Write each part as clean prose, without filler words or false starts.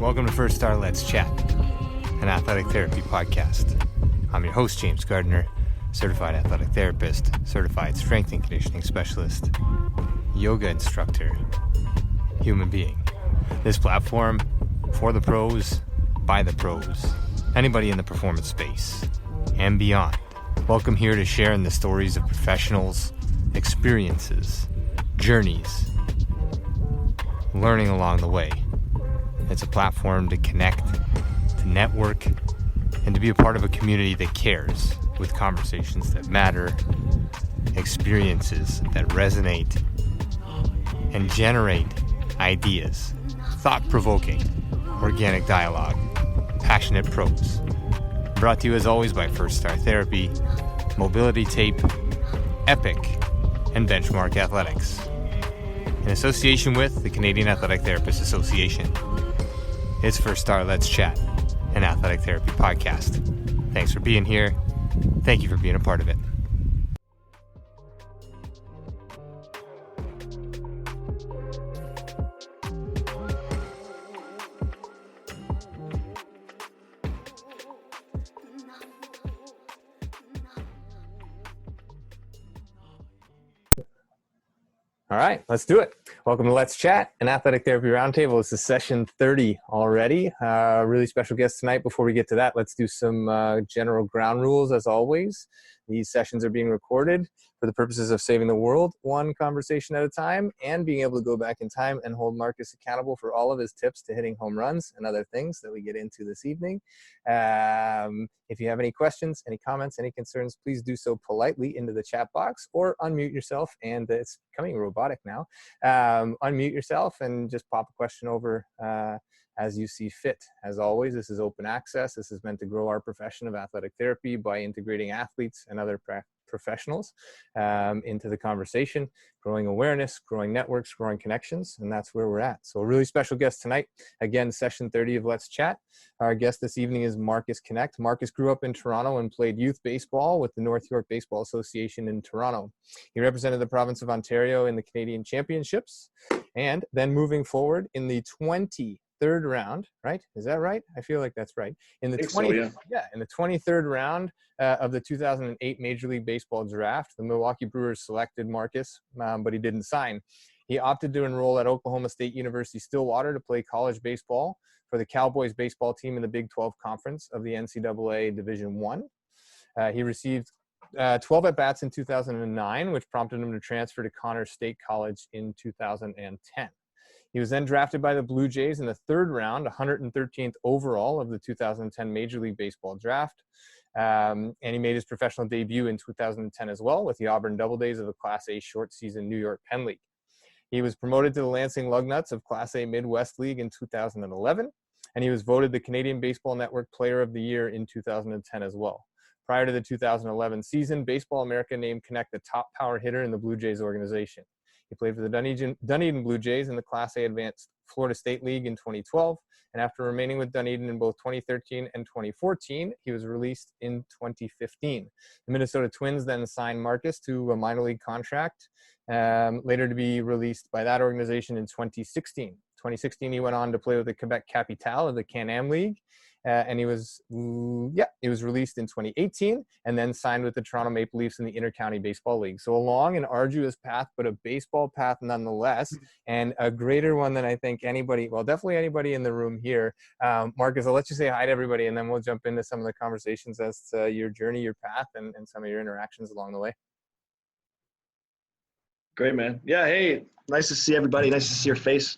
Welcome to First Star Let's Chat, an athletic therapy podcast. I'm your host, James Gardner, certified athletic therapist, certified strength and conditioning specialist, yoga instructor, human being. This platform, for the pros, by the pros, anybody in the performance space, and beyond. Welcome here to share in the stories of professionals, experiences, journeys, learning along the way. It's a platform to connect, to network, and to be a part of a community that cares, with conversations that matter, experiences that resonate, and generate ideas, thought-provoking, organic dialogue, passionate pros. Brought to you as always by First Star Therapy, Mobility Tape, Epic, and Benchmark Athletics. In association with the Canadian Athletic Therapists Association. It's First Star Let's Chat, an athletic therapy podcast. Thanks for being here. Thank you for being a part of it. All right, let's do it. Welcome to Let's Chat, an athletic therapy roundtable. This is session 30 already. Really special guest tonight. Before we get to that, let's do some general ground rules as always. These sessions are being recorded for the purposes of saving the world, one conversation at a time, and being able to go back in time and hold Marcus accountable for all of his tips to hitting home runs and other things that we get into this evening. If you have any questions, any comments, any concerns, please do so politely into the chat box or unmute yourself. And it's becoming robotic now. Unmute yourself and just pop a question over as you see fit. As always, this is open access. This is meant to grow our profession of athletic therapy by integrating athletes and other professionals into the conversation, growing awareness, growing networks, growing connections, and that's where we're at. So a really special guest tonight. Again, session 30 of Let's Chat. Our guest this evening is Marcus Knecht. Marcus grew up in Toronto and played youth baseball with the North York Baseball Association in Toronto. He represented the province of Ontario in the Canadian Championships, and then moving forward in the 23rd round, right? Is that right? I feel like that's right. In the in the 23rd round of the 2008 Major League Baseball draft, the Milwaukee Brewers selected Marcus, but he didn't sign. He opted to enroll at Oklahoma State University Stillwater to play college baseball for the Cowboys baseball team in the Big 12 Conference of the NCAA Division I. He received 12 at-bats in 2009, which prompted him to transfer to Connors State College in 2010. He was then drafted by the Blue Jays in the third round, 113th overall of the 2010 Major League Baseball draft. And he made his professional debut in 2010 as well with the Auburn Doubledays of the Class A short season New York Penn League. He was promoted to the Lansing Lugnuts of Class A Midwest League in 2011, and he was voted the Canadian Baseball Network Player of the Year in 2010 as well. Prior to the 2011 season, Baseball America named Knecht the top power hitter in the Blue Jays organization. He played for the Dunedin Blue Jays in the Class A Advanced Florida State League in 2012, and after remaining with Dunedin in both 2013 and 2014, he was released in 2015. The Minnesota Twins then signed Marcus to a minor league contract, later to be released by that organization in 2016. 2016, he went on to play with the Quebec Capitale of the Can-Am League, and he was released in 2018 and then signed with the Toronto Maple Leafs in the Intercounty Baseball League. So a long and arduous path, but a baseball path nonetheless, and a greater one than I think definitely anybody in the room here. Marcus, I'll let you say hi to everybody, and then we'll jump into some of the conversations as to your journey, your path, and some of your interactions along the way. Great, man. Yeah, hey, nice to see everybody. Nice to see your face,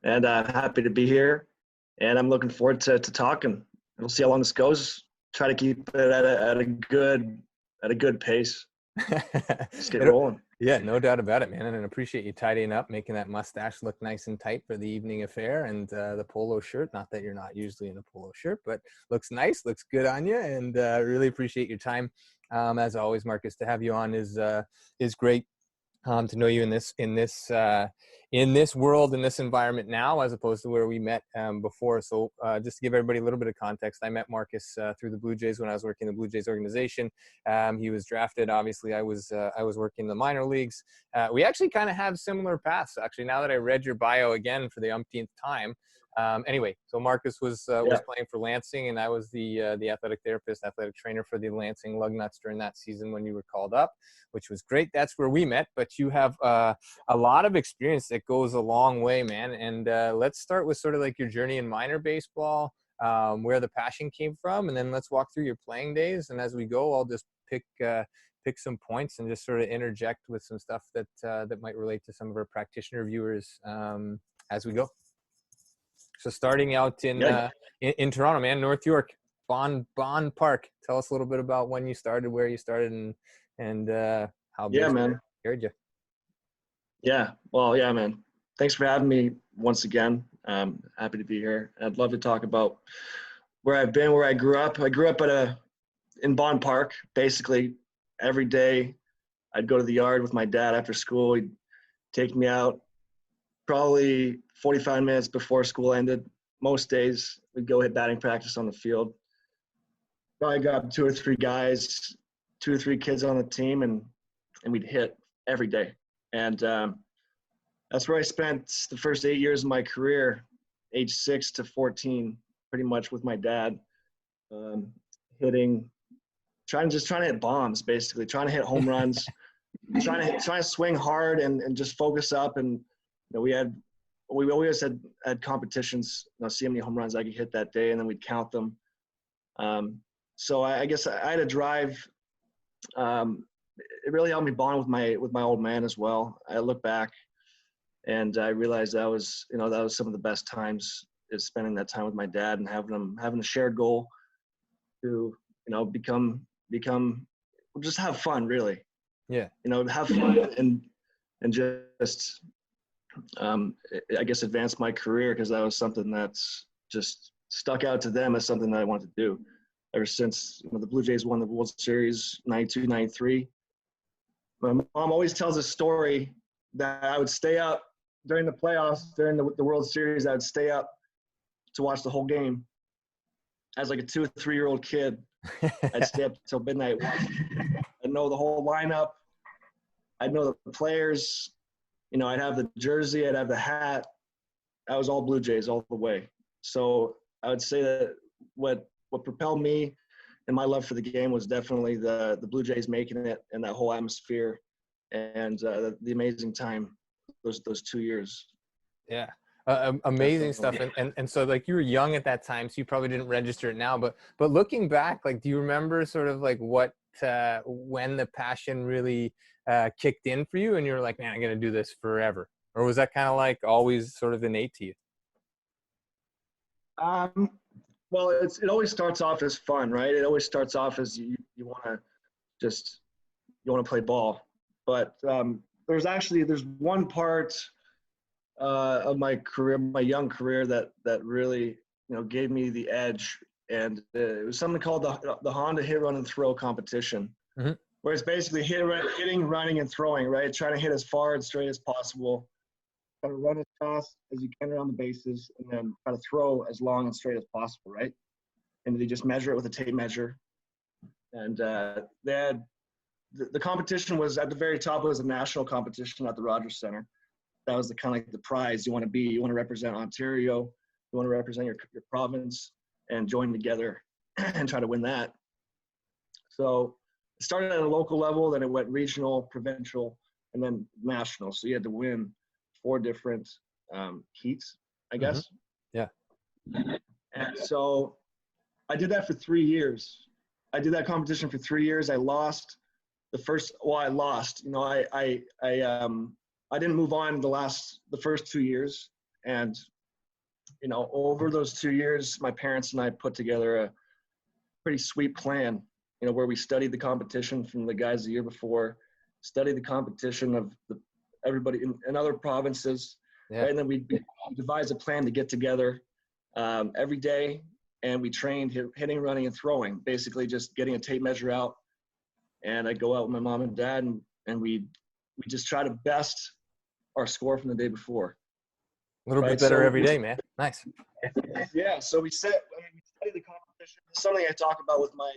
and happy to be here. And I'm looking forward to talking. We'll see how long this goes. Try to keep it at a good pace. Just get rolling. Yeah, no doubt about it, man. And I appreciate you tidying up, making that mustache look nice and tight for the evening affair, and the polo shirt. Not that you're not usually in a polo shirt, but looks nice, looks good on you, and really appreciate your time. As always, Marcus, to have you on is great. To know you in this world, in this environment now, as opposed to where we met before. So just to give everybody a little bit of context, I met Marcus through the Blue Jays when I was working in the Blue Jays organization. He was drafted. Obviously, I was working in the minor leagues. We actually kind of have similar paths. Actually, now that I read your bio again for the umpteenth time, Anyway, so Marcus was Yeah. playing for Lansing, and I was the athletic therapist, athletic trainer for the Lansing Lugnuts during that season when you were called up, which was great. That's where we met. But you have a lot of experience that goes a long way, man. And let's start with sort of like your journey in minor baseball, where the passion came from, and then let's walk through your playing days. And as we go, I'll just pick some points and just sort of interject with some stuff that that might relate to some of our practitioner viewers as we go. So starting out in Toronto, man, North York, Bond Park. Tell us a little bit about when you started, where you started, and how baseball carried you. Yeah, well, yeah, man. Thanks for having me once again. Happy to be here. I'd love to talk about where I've been, where I grew up. I grew up in Bond Park. Basically, every day I'd go to the yard with my dad after school. He'd take me out. Probably 45 minutes before school ended. Most days we'd go hit batting practice on the field. Probably got 2 or 3 guys, 2 or 3 kids on the team, and we'd hit every day. And that's where I spent the first 8 years of my career, age 6 to 14, pretty much with my dad, hitting, trying to hit bombs, basically, trying to hit home runs, trying to swing hard and just focus up. And we always had competitions, see how many home runs I could hit that day, and then we'd count them. So I guess I had a drive. It really helped me bond with my old man as well. I look back and I realized that was some of the best times, is spending that time with my dad and having a shared goal to become just have fun, really. Yeah. Have fun and just I guess advance my career, because that was something that's just stuck out to them as something that I wanted to do ever since the Blue Jays won the World Series 92, 93. My mom always tells a story that I would stay up during the playoffs, during the World Series. I would stay up to watch the whole game. As like a 2 or 3 year old kid, I'd stay up till midnight. I'd know the whole lineup. I'd know the players. I'd have the jersey, I'd have the hat. I was all Blue Jays all the way. So I would say that what propelled me and my love for the game was definitely the Blue Jays making it, and that whole atmosphere, and the amazing time those 2 years. Yeah. Amazing stuff. And so like you were young at that time, so you probably didn't register it now, but looking back, like, do you remember sort of like what when the passion really kicked in for you and you were like, man, I'm going to do this forever? Or was that kind of like always sort of innate to you? Well, it always starts off as fun, right? It always starts off as you want to play ball. But there's one part of my career, my young career, that really gave me the edge, and it was something called the Honda Hit, Run, and Throw competition, mm-hmm. where it's basically hitting, running, and throwing, right? Trying to hit as far and straight as possible, try to run as fast as you can around the bases, and then try to throw as long and straight as possible, right? And they just measure it with a tape measure. And the competition was at the very top. It was a national competition at the Rogers Center. That was the kind of like the prize you want to be. You want to represent Ontario. You want to represent your province, and join together and try to win that. So it started at a local level, then it went regional, provincial, and then national. So you had to win 4 different heats, I guess. Mm-hmm. Yeah. And so I did that for 3 years. I did that competition for 3 years. I lost the first. Well, I lost. I didn't move on the first 2 years, and over those 2 years, my parents and I put together a pretty sweet plan. Where we studied the competition from the guys the year before, studied the competition of everybody in other provinces, yeah. Right? And then we devised a plan to get together every day, and we trained hitting, running, and throwing. Basically, just getting a tape measure out, and I'd go out with my mom and dad, and we just try to best our score from the day before. A little bit better every day, man. Nice. Yeah. So we studied the competition. It's something I talk about with my,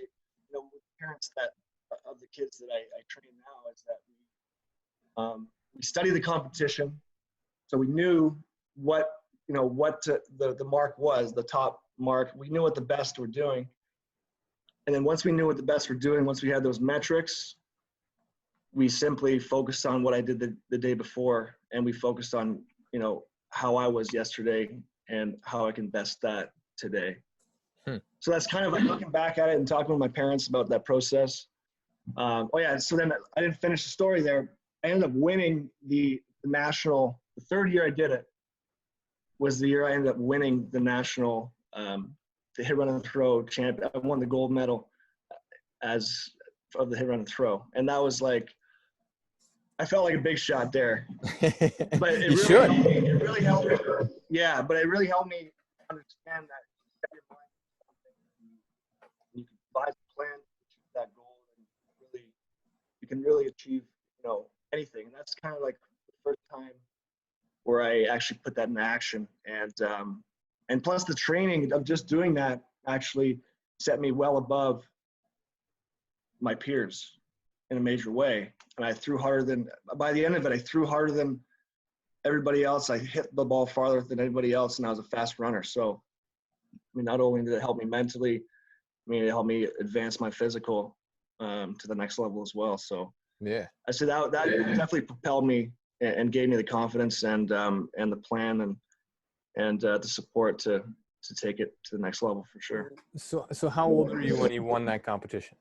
with parents of the kids that I train now, is that we study the competition, so we knew what the mark was, the top mark. We knew what the best were doing. And then once we knew what the best were doing, once we had those metrics, we simply focused on what I did the day before. And we focused on, how I was yesterday and how I can best that today. So that's kind of like looking back at it and talking with my parents about that process. So then I didn't finish the story there. I ended up winning the national. The third year I did it was the year I ended up winning the national, the hit, run, and throw champion. I won the gold medal of the hit, run, and throw. And that was like, I felt like a big shot there. But it really helped me. Yeah, but it really helped me understand that you can devise a plan to achieve that goal, and you can really achieve, anything. And that's kind of like the first time where I actually put that in action. And plus the training of just doing that actually set me well above my peers in a major way. And by the end of it, I threw harder than everybody else. I hit the ball farther than anybody else, and I was a fast runner. So, not only did it help me mentally, it helped me advance my physical to the next level as well. So, yeah, I said that definitely propelled me and gave me the confidence and the plan and the support to take it to the next level for sure. So how old were you when you won that competition?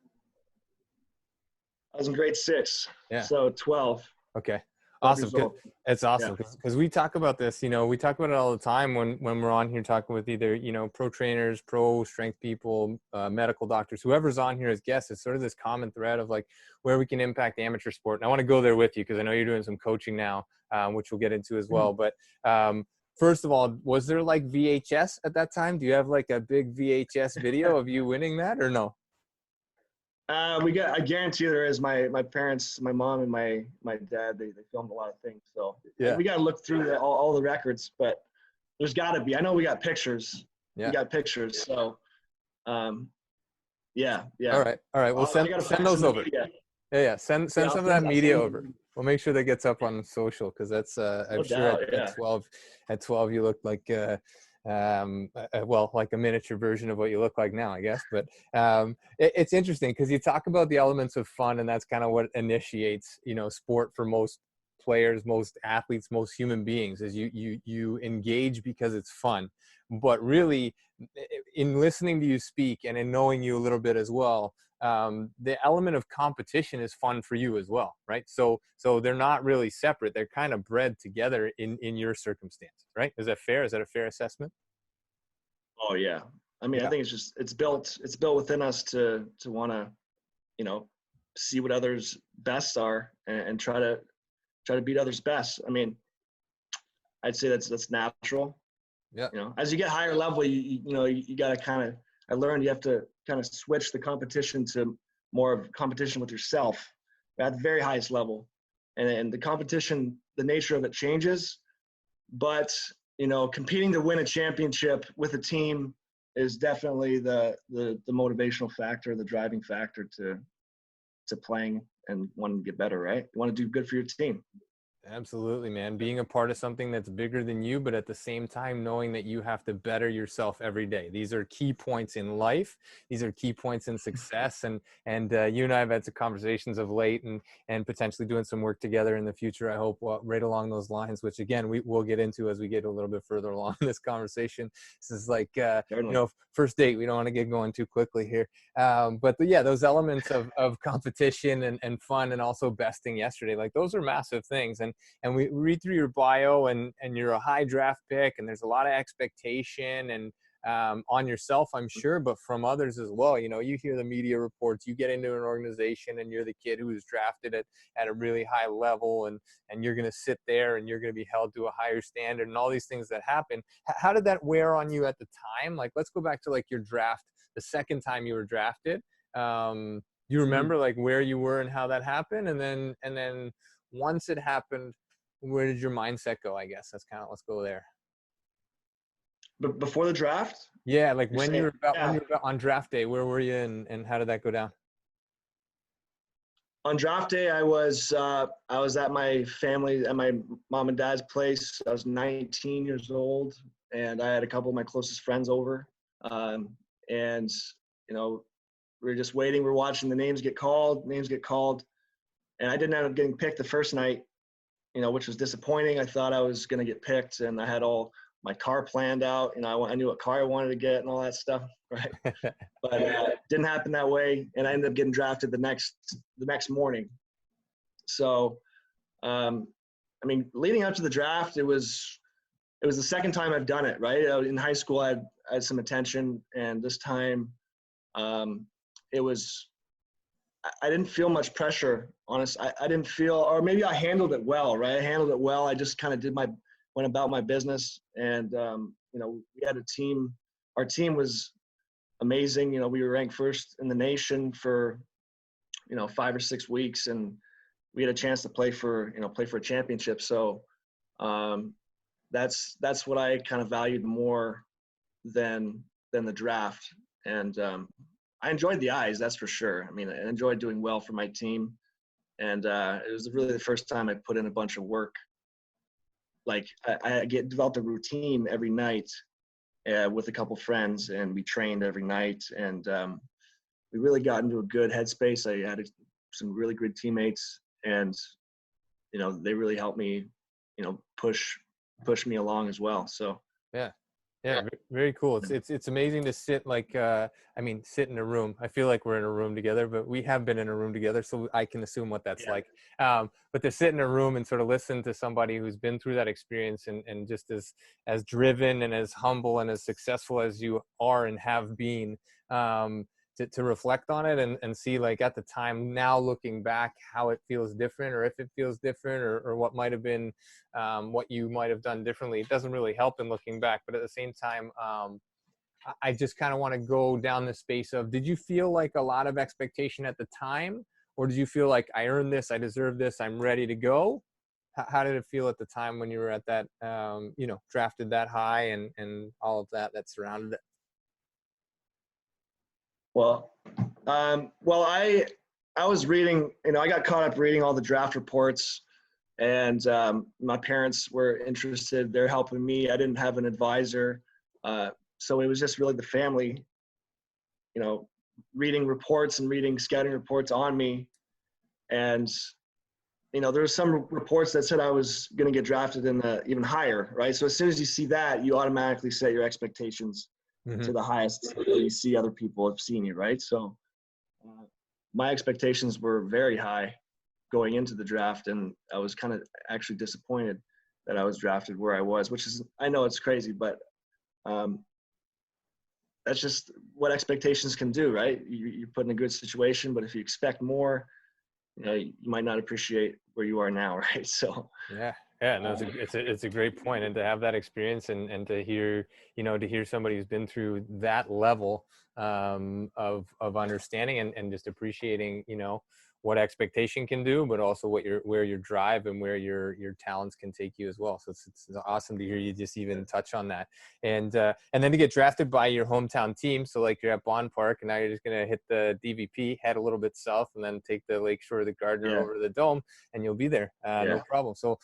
I was in grade 6. Yeah. So 12. Okay. Awesome. It's awesome because we talk about this, we talk about it all the time when we're on here talking with either, pro trainers, pro strength people, medical doctors, whoever's on here as guests. It's sort of this common thread of like where we can impact amateur sport. And I want to go there with you because I know you're doing some coaching now, which we'll get into as well. But first of all, was there like VHS at that time? Do you have like a big VHS video of you winning that or no? I guarantee there is. My parents, my mom and my dad, they filmed a lot of things. So yeah, we got to look through all the records, but there's got to be. I know we got pictures. Yeah. We got pictures. So, yeah. All right. Well, send those over. Yeah. Send some of that media over. We'll make sure that gets up on social because that's I'm sure at 12 you look like like a miniature version of what you look like now, I guess. But it's interesting because you talk about the elements of fun, and that's kind of what initiates sport for most players, most athletes, most human beings, is you engage because it's fun. But really, in listening to you speak and in knowing you a little bit as well, the element of competition is fun for you as well, right? So they're not really separate. They're kind of bred together in your circumstances, right? Is that fair? Is that a fair assessment? Oh yeah. I think it's built within us to want to, see what others' bests are and try to beat others' best. I'd say that's natural. Yeah. As you get higher level, you got to I learned you have to kind of switch the competition to more of competition with yourself at the very highest level. And the competition, the nature of it changes, but, competing to win a championship with a team is definitely the motivational factor, the driving factor to playing and wanting to get better, right? You want to do good for your team. Absolutely, man. Being a part of something that's bigger than you, but at the same time, knowing that you have to better yourself every day. These are key points in life. These are key points in success. And you and I have had some conversations of late and potentially doing some work together in the future. I hope right along those lines, which again, we'll get into as we get a little bit further along in this conversation. This is like, first date. We don't want to get going too quickly here. But those elements of competition and fun and also besting yesterday, like those are massive things. And we read through your bio and you're a high draft pick and there's a lot of expectation and on yourself, I'm sure, but from others as well. You hear the media reports, you get into an organization and you're the kid who was drafted at a really high level and you're going to sit there and you're going to be held to a higher standard and all these things that happen. How did that wear on you at the time? Like, let's go back to like your draft, the second time you were drafted. You remember like where you were and how that happened? And then once it happened, where did your mindset go? I guess let's go there. But before the draft? Yeah, like when you were on draft day, where were you and how did that go down? On draft day, I was at my family, at my mom and dad's place. I was 19 years old, and I had a couple of my closest friends over. And you know, we were just waiting. We were watching the names get called, and I didn't end up getting picked the first night. Which was disappointing. I thought I was going to get picked, and I had all my car planned out. I knew what car I wanted to get and all that stuff, right? But it didn't happen that way, and I ended up getting drafted the next morning. So, leading up to the draft, it was the second time I've done it, right? In high school, I had some attention, and this time, it was. I didn't feel much pressure, honest. I didn't feel, or maybe I handled it well, right? I handled it well. I just kind of went about my business. And, we had a team. Our team was amazing. We were ranked first in the nation for, 5 or 6 weeks. And we had a chance to play for a championship. So that's what I kind of valued more than the draft. And, I enjoyed the eyes, that's for sure. I enjoyed doing well for my team. And it was really the first time I put in a bunch of work. Like I developed a routine every night with a couple friends, and we trained every night. And we really got into a good headspace. I had some really good teammates, and, they really helped me, push me along as well. So, yeah. Yeah, very cool. It's amazing to sit sit in a room. I feel like we're in a room together, but we have been in a room together, so I can assume what that's like. But to sit in a room and sort of listen to somebody who's been through that experience and just as driven and as humble and as successful as you are and have been, to reflect on it and see, like, at the time now looking back, how it feels different, or if it feels different, or what might have been, what you might have done differently. It doesn't really help in looking back, but at the same time, I just kind of want to go down the space of, did you feel like a lot of expectation at the time, or did you feel like, I earned this, I deserve this, I'm ready to go? How did it feel at the time when you were at that, drafted that high and all of that surrounded it? Well, I was reading, I got caught up reading all the draft reports, and my parents were interested. They're helping me. I didn't have an advisor. So it was just really the family, reading reports and reading scouting reports on me. And, there were some reports that said I was going to get drafted in even higher, right? So as soon as you see that, you automatically set your expectations to the highest that you see other people have seen you, right? So my expectations were very high going into the draft, and I was kind of actually disappointed that I was drafted where I was, which is, I know it's crazy, but that's just what expectations can do, right? You're put in a good situation, but if you expect more, you might not appreciate where you are now, right? So no, it's a great point. And to have that experience and to hear, to hear somebody who's been through that level of understanding and just appreciating, what expectation can do, but also where your drive and where your talents can take you as well. So it's awesome to hear you just even touch on that. And then to get drafted by your hometown team. So like, you're at Bond Park, and now you're just going to hit the DVP, head a little bit south, and then take the Lakeshore of the Gardner over to the Dome, and you'll be there. No problem. So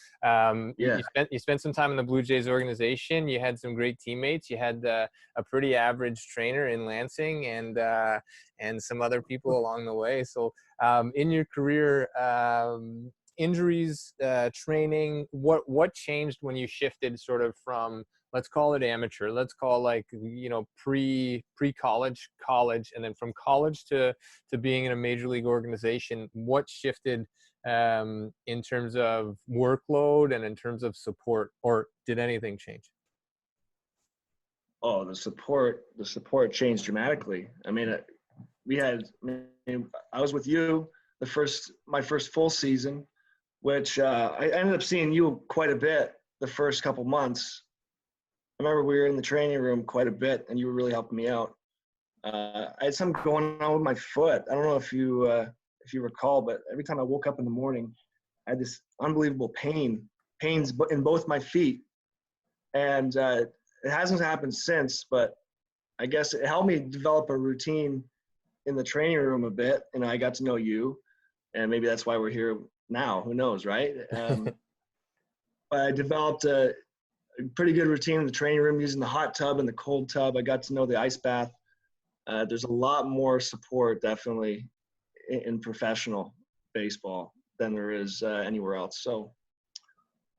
you spent some time in the Blue Jays organization. You had some great teammates. You had a pretty average trainer in Lansing, and some other people along the way. So in your career, injuries, training, what changed when you shifted sort of from, let's call it amateur, let's call pre-college, college, and then from college to being in a major league organization? What shifted in terms of workload and in terms of support, or did anything change? Oh, the support changed dramatically. I was with you my first full season, which I ended up seeing you quite a bit the first couple months. I remember we were in the training room quite a bit, and you were really helping me out. I had something going on with my foot. I don't know if you recall, but every time I woke up in the morning, I had this unbelievable pains in both my feet. And it hasn't happened since, but I guess it helped me develop a routine in the training room a bit, and I got to know you. and maybe that's why we're here now. Who knows, right? But I developed a pretty good routine in the training room using the hot tub and the cold tub. I got to know the ice bath. There's a lot more support, definitely, in professional baseball than there is anywhere else. So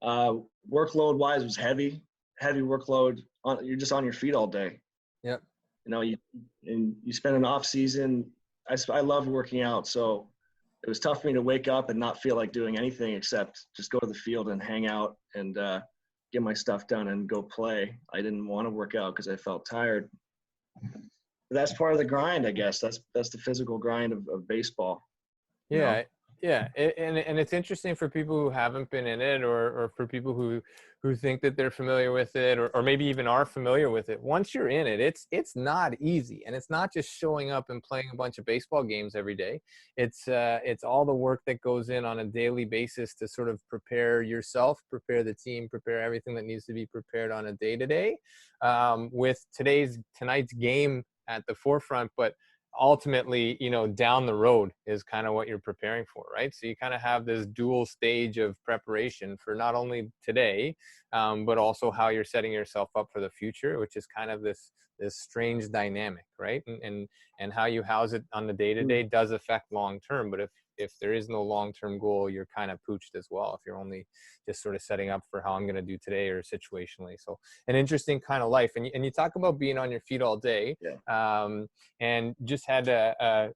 workload-wise was heavy workload. You're just on your feet all day. Yep. You know, you spend an off season. I love working out, so it was tough for me to wake up and not feel like doing anything except just go to the field and hang out and get my stuff done and go play. I didn't want to work out because I felt tired. But that's part of the grind, I guess. That's the physical grind of baseball. Yeah. Know? Yeah. And it's interesting for people who haven't been in it, or for people who think that they're familiar with it, or maybe even are familiar with it. Once you're in it, it's not easy. And it's not just showing up and playing a bunch of baseball games every day. It's all the work that goes in on a daily basis to sort of prepare yourself, prepare the team, prepare everything that needs to be prepared on a day-to-day, with tonight's game at the forefront. But ultimately, down the road is kind of what you're preparing for, right? So you kind of have this dual stage of preparation for not only today, but also how you're setting yourself up for the future, which is kind of this strange dynamic, right? And how you house it on the day-to-day does affect long-term. But if there is no long-term goal, you're kind of pooched as well if you're only just sort of setting up for how I'm going to do today or situationally. So an interesting kind of life. And you talk about being on your feet all day. Yeah. And just had a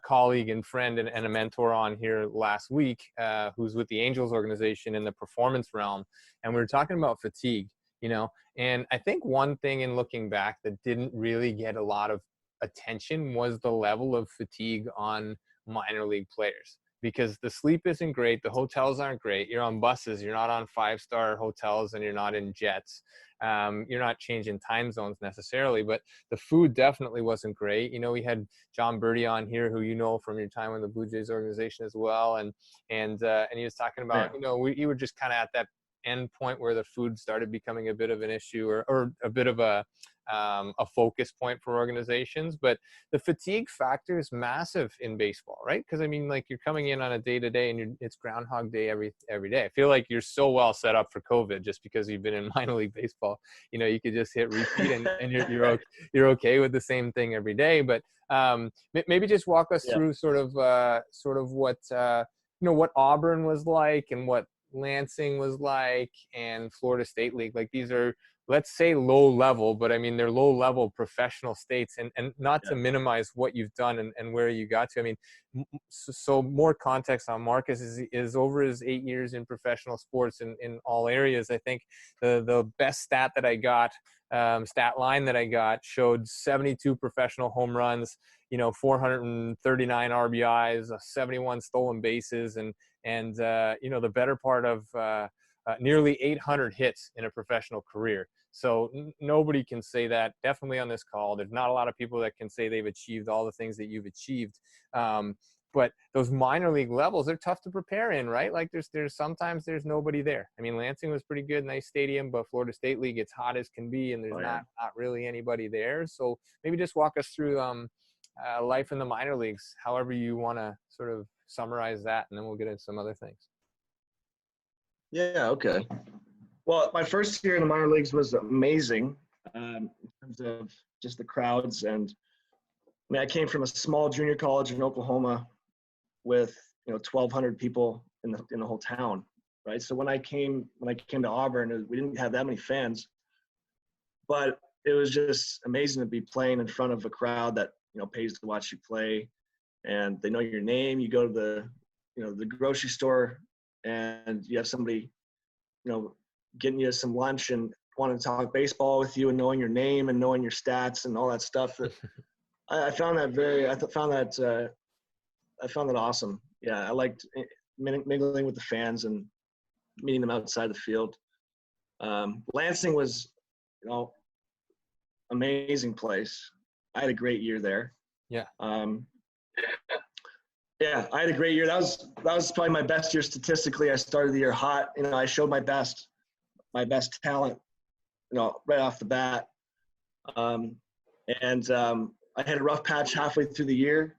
colleague and friend and a mentor on here last week, who's with the Angels organization in the performance realm. And we were talking about fatigue, and I think one thing in looking back that didn't really get a lot of attention was the level of fatigue on minor league players, because the sleep isn't great. The hotels aren't great. You're on buses. You're not on 5-star hotels, and you're not in jets. You're not changing time zones necessarily, but the food definitely wasn't great. We had John Birdie on here, who from your time in the Blue Jays organization as well, and he was talking about, you were just kind of at that end point where the food started becoming a bit of an issue, or a bit of a focus point for organizations. But the fatigue factor is massive in baseball, right? Because like you're coming in on a day-to-day and it's Groundhog Day every day. I feel like you're so well set up for COVID just because you've been in minor league baseball. You could just hit repeat and you're okay with the same thing every day. But maybe just walk us through sort of what what Auburn was like, and what Lansing was like, and Florida State League. Like, these are, let's say, low level, but they're low level professional states, and not to minimize what you've done and where you got to. So more context on Marcus is over his 8 years in professional sports in all areas. I think the best stat that I got, stat line that I got, showed 72 professional home runs, 439 RBIs, 71 stolen bases, and the better part of nearly 800 hits in a professional career. So nobody can say that, definitely on this call. There's not a lot of people that can say they've achieved all the things that you've achieved. But those minor league levels, they're tough to prepare in, right? Like there's sometimes there's nobody there. Lansing was pretty good, nice stadium, but Florida State League, it's hot as can be, and there's not really anybody there. So maybe just walk us through life in the minor leagues, however you want to sort of summarize that, and then we'll get into some other things. Yeah, okay. Well, my first year in the minor leagues was amazing, in terms of just the crowds. And I came from a small junior college in Oklahoma with 1,200 people in the whole town, right? So when I came to Auburn, we didn't have that many fans, but it was just amazing to be playing in front of a crowd that pays to watch you play, and they know your name. You go to the grocery store, and you have somebody getting you some lunch and wanting to talk baseball with you, and knowing your name and knowing your stats and all that stuff. That I found that awesome. Yeah, I liked mingling with the fans and meeting them outside the field. Lansing was, amazing place. I had a great year there. Yeah. Yeah, I had a great year. That was probably my best year statistically. I started the year hot. I showed my best talent, right off the bat. I had a rough patch halfway through the year,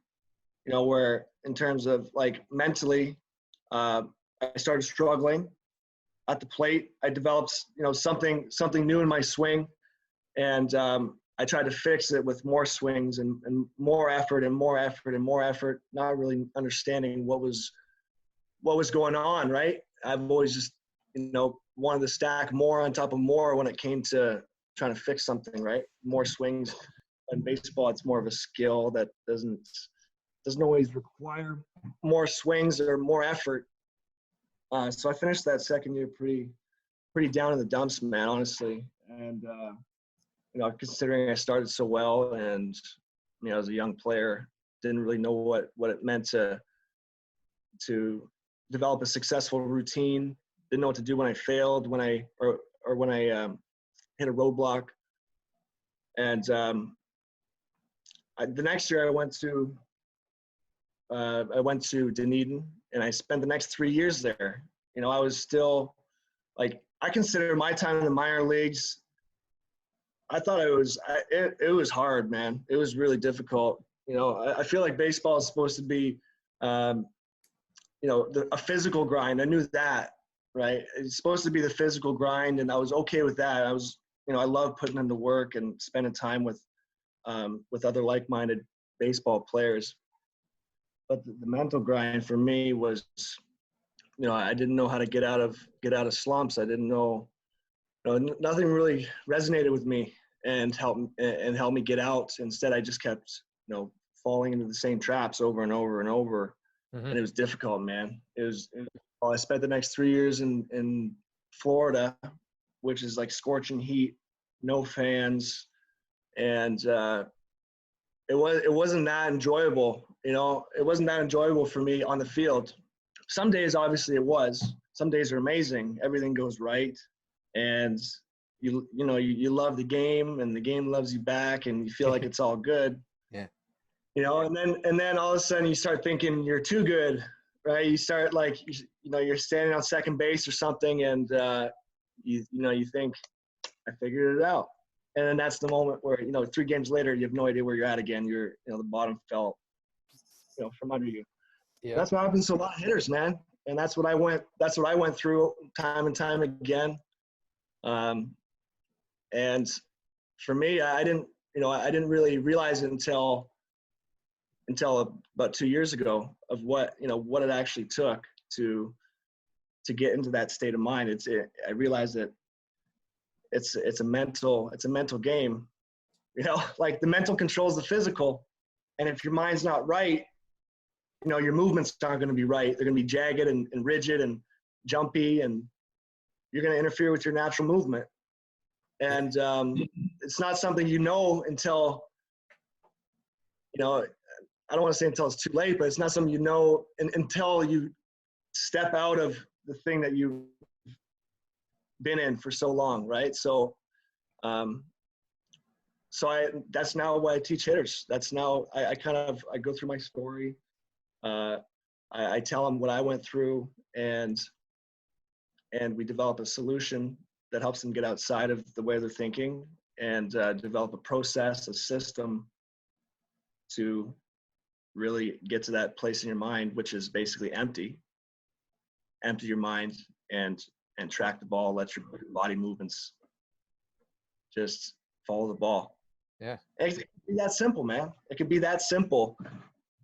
where in terms of like mentally, I started struggling at the plate. I developed, something new in my swing, and I tried to fix it with more swings and more effort and more effort and more effort, not really understanding what was going on, right? I've always just, wanted to stack more on top of more when it came to trying to fix something, right? More swings. In baseball, it's more of a skill that doesn't always require more swings or more effort. So I finished that second year pretty down in the dumps, man, honestly. And considering I started so well, and as a young player, didn't really know what it meant to develop a successful routine. Didn't know what to do when I failed, when I hit a roadblock. And the next year I went to Dunedin, and I spent the next 3 years there. I was still like, I consider my time in the minor leagues, I thought it was hard, man. It was really difficult. I feel like baseball is supposed to be, a physical grind. I knew that, right? It's supposed to be the physical grind, and I was okay with that. I was, I love putting in the work and spending time with other like-minded baseball players. But the mental grind for me was, I didn't know how to get out of slumps. I didn't know, nothing really resonated with me and helped me get out. Instead, I just kept, falling into the same traps over and over and over. Mm-hmm. And it was difficult, man. I spent the next 3 years in Florida, which is like scorching heat, no fans. And it wasn't that enjoyable. It wasn't that enjoyable for me on the field. Some days, obviously, it was. Some days are amazing. Everything goes right, and you love the game, and the game loves you back, and you feel like it's all good. Yeah. And then all of a sudden you start thinking you're too good, right? You start like you're standing on second base or something, and you think, I figured it out. And then that's the moment where 3 games later you have no idea where you're at again. You're the bottom fell from under you. Yeah. That's what happens to a lot of hitters, man. And that's what I went through time and time again. And for me, I didn't really realize it until about 2 years ago of what it actually took to get into that state of mind. I realized that it's a mental game. Like the mental controls the physical, and if your mind's not right, your movements aren't going to be right. They're going to be jagged and rigid and jumpy, and you're going to interfere with your natural movement. And it's not something until, I don't want to say until it's too late, but it's not something until you step out of the thing that you've been in for so long, right? So that's now why I teach hitters. That's now I go through my story. I tell them what I went through, and we develop a solution that helps them get outside of the way they're thinking, and develop a process, a system to really get to that place in your mind, which is basically empty your mind and track the ball, let your body movements just follow the ball. Yeah. It can be that simple, man. It can be that simple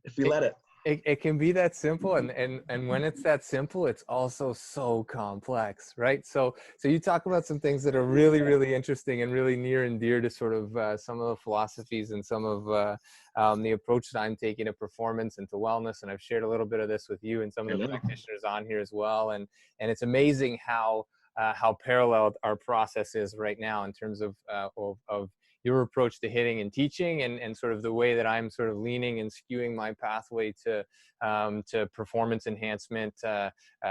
if you let it. It can be that simple, and when it's that simple, it's also so complex, right? So you talk about some things that are really, really interesting and really near and dear to sort of some of the philosophies and some of the approach that I'm taking to performance and to wellness, and I've shared a little bit of this with you and some of the practitioners on here as well, and it's amazing how paralleled our process is right now in terms of your approach to hitting and teaching, and sort of the way that I'm sort of leaning and skewing my pathway to performance enhancement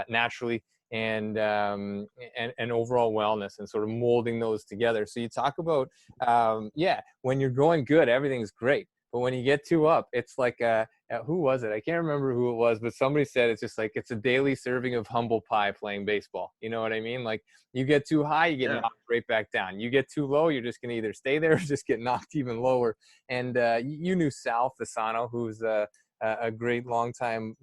naturally, and overall wellness, and sort of molding those together. So you talk about, when you're going good, everything's great. But when you get too up, it's like, who was it? I can't remember who it was, but somebody said it's just like it's a daily serving of humble pie playing baseball. You know what I mean? Like you get too high, you get knocked right back down. You get too low, you're just going to either stay there or just get knocked even lower. And you knew Sal Fasano, who's a great long time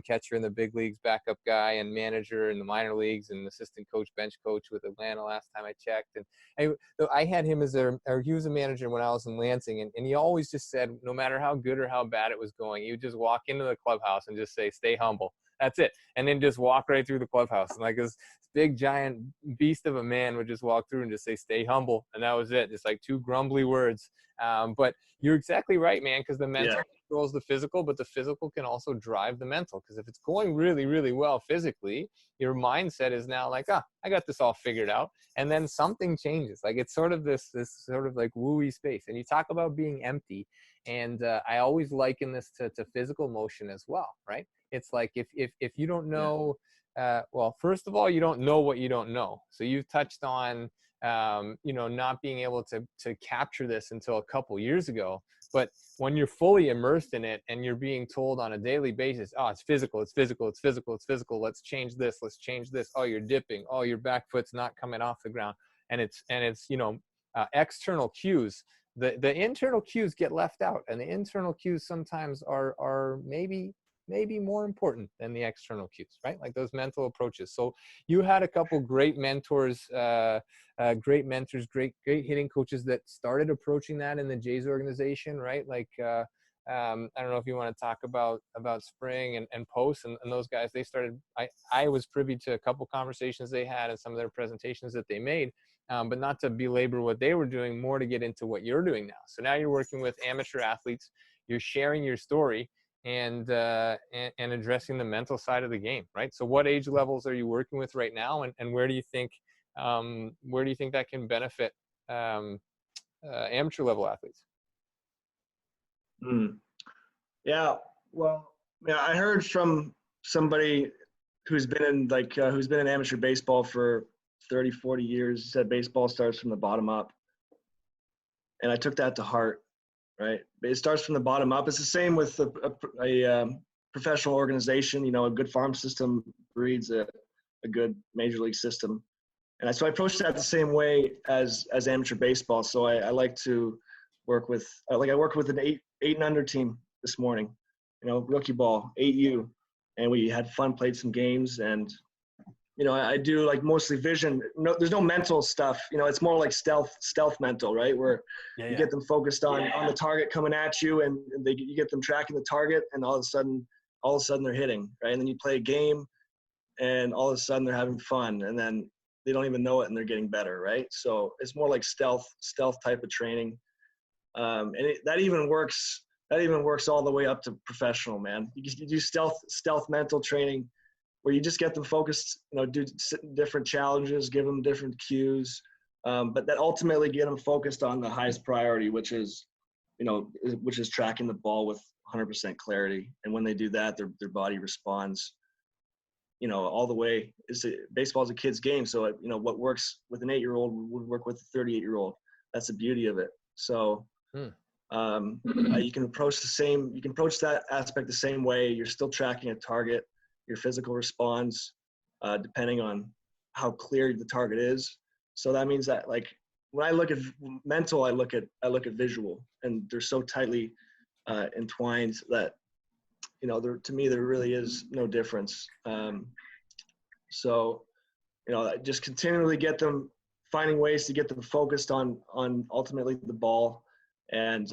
catcher in the big leagues, backup guy and manager in the minor leagues, and assistant coach, bench coach with Atlanta last time I checked. And I had him he was a manager when I was in Lansing, and he always just said, no matter how good or how bad it was going, he would just walk into the clubhouse and just say, stay humble. That's it. And then just walk right through the clubhouse. And like this big giant beast of a man would just walk through and just say, stay humble. And that was it. Just like two grumbly words. But you're exactly right, man, because the mental controls the physical, but the physical can also drive the mental. Because if it's going really, really well physically, your mindset is now like, I got this all figured out. And then something changes. Like it's sort of this sort of like wooey space. And you talk about being empty. And I always liken this to physical motion as well, right? It's like if you don't know, well, first of all, you don't know what you don't know. So you've touched on, not being able to capture this until a couple years ago. But when you're fully immersed in it and you're being told on a daily basis, oh, it's physical, it's physical, it's physical, it's physical. Let's change this. Let's change this. Oh, you're dipping. Oh, your back foot's not coming off the ground. And it's external cues. The internal cues get left out, and the internal cues sometimes are maybe more important than the external cues, right? Like those mental approaches. So you had a couple great mentors, great hitting coaches that started approaching that in the Jays organization, right? Like, I don't know if you want to talk about Spring and Post and those guys. They started, I was privy to a couple conversations they had and some of their presentations that they made, but not to belabor what they were doing, more to get into what you're doing now. So now you're working with amateur athletes, you're sharing your story, and addressing the mental side of the game, right? So what age levels are you working with right now, and where do you think that can benefit amateur level athletes? Yeah, well, I heard from somebody who's been in amateur baseball for 30, 40 years. He said baseball starts from the bottom up, and I took that to heart. Right. It starts from the bottom up. It's the same with a professional organization. A good farm system breeds a good major league system. And so I approach that the same way as amateur baseball. So I like to work with, I worked with an eight and under team this morning, rookie ball, 8U. And we had fun, played some games, and I do like mostly vision. No, there's no mental stuff. It's more like stealth mental, right? Where you get them focused on the target coming at you, and you get them tracking the target, and all of a sudden they're hitting, right? And then you play a game, and all of a sudden they're having fun, and then they don't even know it, and they're getting better, right? So it's more like stealth type of training, and that even works all the way up to professional, man. You do stealth mental training, where you just get them focused, do different challenges, give them different cues, but that ultimately get them focused on the highest priority, which is tracking the ball with 100% clarity. And when they do that, their body responds, all the way. Baseball is a kid's game, so what works with an 8-year-old would work with a 38-year-old. That's the beauty of it. So you can approach that aspect the same way. You're still tracking a target. Your physical responds depending on how clear the target is. So that means that, like, when I look at mental, I look at visual, and they're so tightly entwined that to me there really is no difference. So just continually get them, finding ways to get them focused on ultimately the ball, and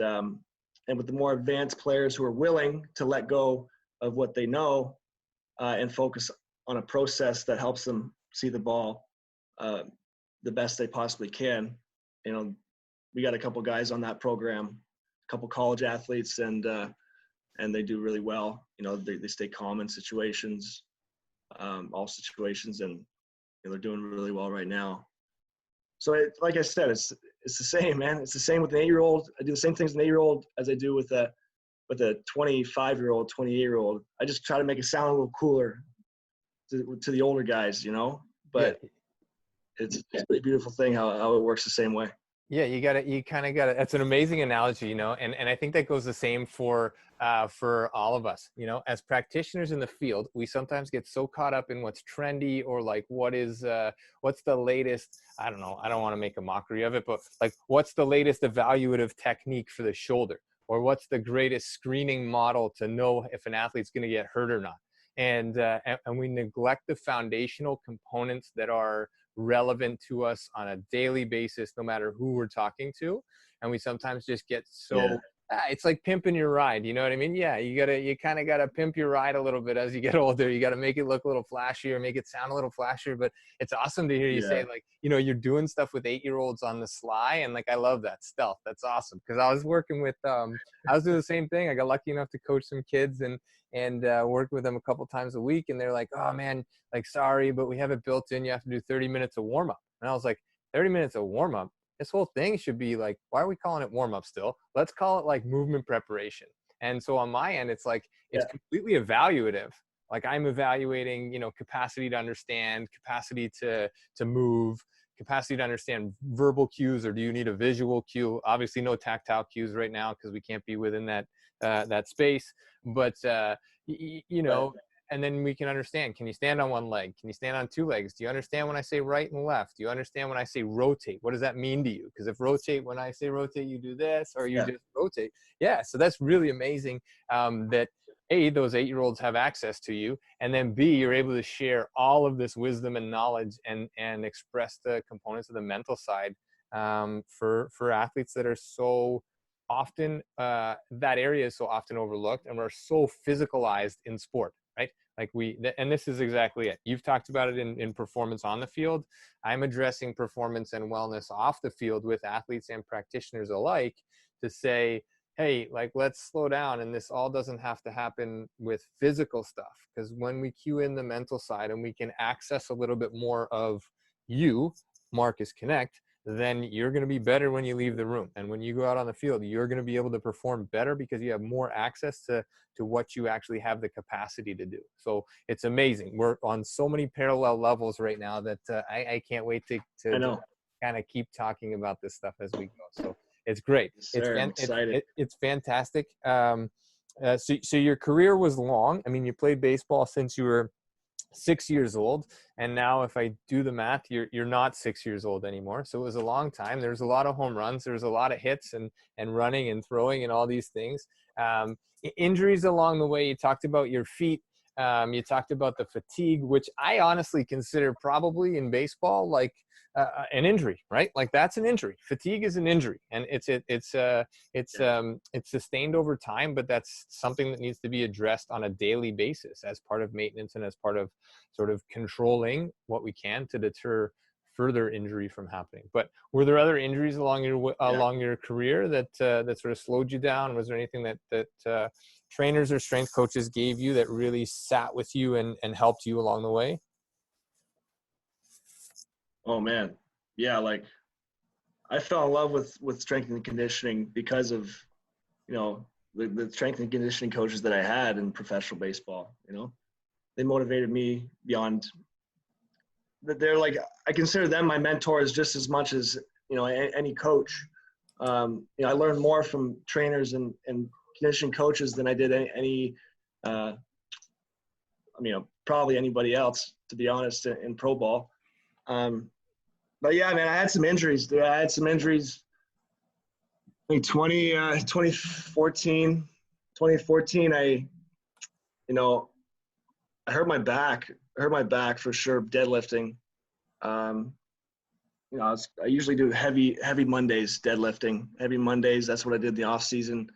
with the more advanced players who are willing to let go of what they know and focus on a process that helps them see the ball the best they possibly can. We got a couple guys on that program, a couple college athletes, and they do really well. They stay calm in situations, all situations, and they're doing really well right now. So like I said, it's the same, man. It's the same with an 8-year-old. I do the same things with an 8-year-old as I do with a 25-year-old, 28-year-old. I just try to make it sound a little cooler to the older guys, but it's a pretty beautiful thing how it works the same way. Yeah, you kind of got it. That's an amazing analogy, and I think that goes the same for all of us. As practitioners in the field, we sometimes get so caught up in what's trendy, or like what's the latest. I don't know. I don't want to make a mockery of it, but like, what's the latest evaluative technique for the shoulder? or what's the greatest screening model to know if an athlete's going to get hurt or not. And we neglect the foundational components that are relevant to us on a daily basis, no matter who we're talking to. And we sometimes just get so it's like pimping your ride. You know what I mean? Yeah, you kind of gotta pimp your ride a little bit as you get older. You gotta make it look a little flashier, make it sound a little flashier. But it's awesome to hear you say, like, you know, you're doing stuff with 8-year-olds on the sly, and like I love that stealth. That's awesome, because I was working with I was doing the same thing. I got lucky enough to coach some kids and work with them a couple times a week, and they're like, oh man, like, sorry, but we have it built in. You have to do 30 minutes of warm up. And I was like, 30 minutes of warm up? This whole thing should be like, why are we calling it warm up still? Let's call it like movement preparation. And so on my end, it's like, it's completely evaluative. Like, I'm evaluating, you know, capacity to understand, capacity to move, capacity to understand verbal cues, or do you need a visual cue? Obviously no tactile cues right now, because we can't be within that space. But, you know, and then we can understand, can you stand on one leg? Can you stand on two legs? Do you understand when I say right and left? Do you understand when I say rotate? What does that mean to you? Because if rotate, when I say rotate, you do this, or you just rotate. Yeah, so that's really amazing that A, those 8-year-olds have access to you, and then B, you're able to share all of this wisdom and knowledge and express the components of the mental side for athletes that are so often, that area is so often overlooked, and we're so physicalized in sport. Right? Like and this is exactly it. You've talked about it in performance on the field. I'm addressing performance and wellness off the field with athletes and practitioners alike, to say, hey, like, let's slow down. And this all doesn't have to happen with physical stuff, because when we cue in the mental side and we can access a little bit more of you, Marcus Knecht, then you're going to be better when you leave the room. And when you go out on the field, you're going to be able to perform better because you have more access to what you actually have the capacity to do. So it's amazing. We're on so many parallel levels right now that I can't wait to kind of keep talking about this stuff as we go. So it's great. Yes, sir. I'm excited. It's fantastic. So your career was long. I mean, you played baseball since you were 6 years old, and now if I do the math, you're not 6 years old anymore. So it was a long time. There's a lot of home runs. There's a lot of hits and running and throwing and all these things. Injuries along the way. You talked about your feet. You talked about the fatigue, which I honestly consider probably in baseball like an injury, right? Like, that's an injury. Fatigue is an injury, and it's sustained over time, but that's something that needs to be addressed on a daily basis as part of maintenance and as part of sort of controlling what we can to deter further injury from happening. But were there other injuries along your career that sort of slowed you down? Was there anything that trainers or strength coaches gave you that really sat with you and helped you along the way? Oh man, yeah. Like, I fell in love with strength and conditioning because of, you know, the strength and conditioning coaches that I had in professional baseball. You know, they motivated me beyond. They're like, I consider them my mentors just as much as, you know, any coach. You know, I learned more from trainers and conditioning coaches than I did any I mean, probably anybody else, to be honest, in pro ball. But yeah, man, I had some injuries. Dude. I had some injuries. In 2014, I hurt my back. For sure, deadlifting. You know, I usually do heavy Mondays, deadlifting. Heavy Mondays, that's what I did in the off season.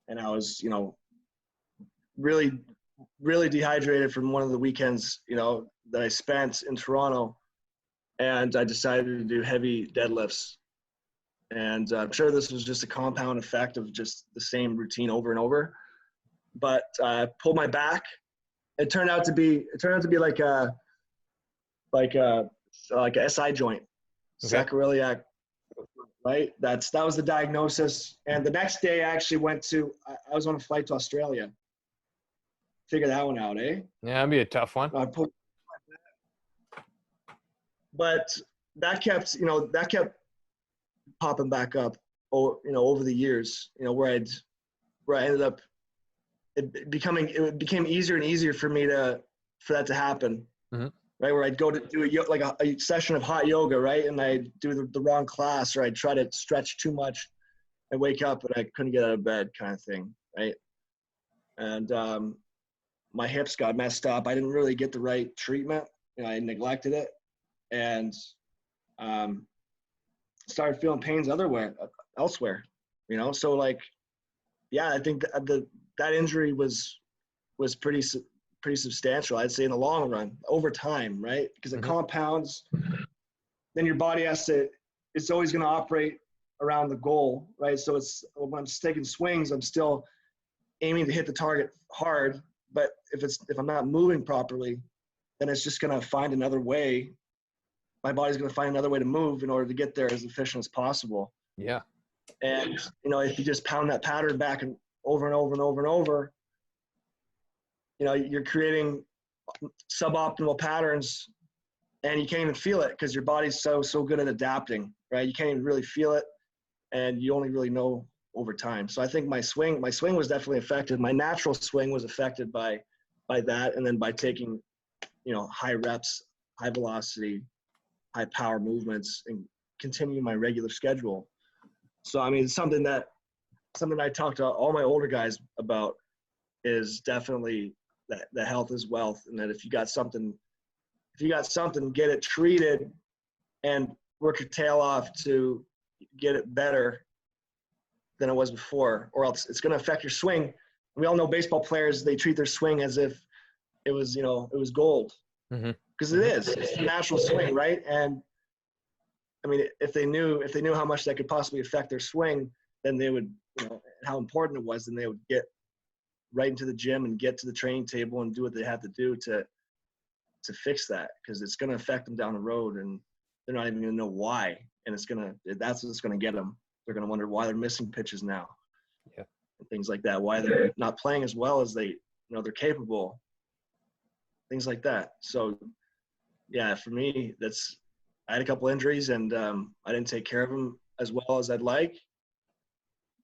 And I was, you know, really, really dehydrated from one of the weekends, you know, that I spent in Toronto. And I decided to do heavy deadlifts. And I'm sure this was just a compound effect of just the same routine over and over. But I pulled my back. It turned out to be like a SI joint, sacroiliac, right? That was the diagnosis. And the next day I actually I was on a flight to Australia. Figure that one out, eh? Yeah, that'd be a tough one. But that kept popping back up, you know, over the years, you know, where I ended up, it became easier and easier for me for that to happen, right? Where I'd go to do a session of hot yoga, right? And I'd do the wrong class, or I'd try to stretch too much, I wake up and I couldn't get out of bed kind of thing, right? And my hips got messed up. I didn't really get the right treatment. I neglected it, and started feeling pains elsewhere. So like, yeah, I think that injury was pretty substantial. I'd say in the long run, over time, right? Because it compounds. Then your body it's always going to operate around the goal, right? So when I'm taking swings, I'm still aiming to hit the target hard. But if I'm not moving properly, then it's just going to find another way. My body's going to find another way to move in order to get there as efficient as possible. Yeah. And, if you just pound that pattern back and over and over and over and over, you're creating suboptimal patterns, and you can't even feel it because your body's so good at adapting, right? You can't even really feel it, and you only really know over time. So I think my swing was definitely affected. My natural swing was affected by that, and then by taking, high reps, high velocity, high power movements, and continue my regular schedule. So I mean, it's something I talk to all my older guys about is definitely that health is wealth, and that if you got something, get it treated and work your tail off to get it better than it was before, or else it's going to affect your swing. We all know baseball players, they treat their swing as if it was gold, because it is. It's a natural swing, right? And I mean, if they knew how much that could possibly affect their swing, then they would, how important it was, then they would get right into the gym and get to the training table and do what they have to do to fix that, because it's going to affect them down the road, and they're not even going to know why. And that's what's going to get them. They're going to wonder why they're missing pitches now, and things like that. Why they're not playing as well as they're capable. Things like that. So, yeah, for me, I had a couple injuries, and I didn't take care of them as well as I'd like.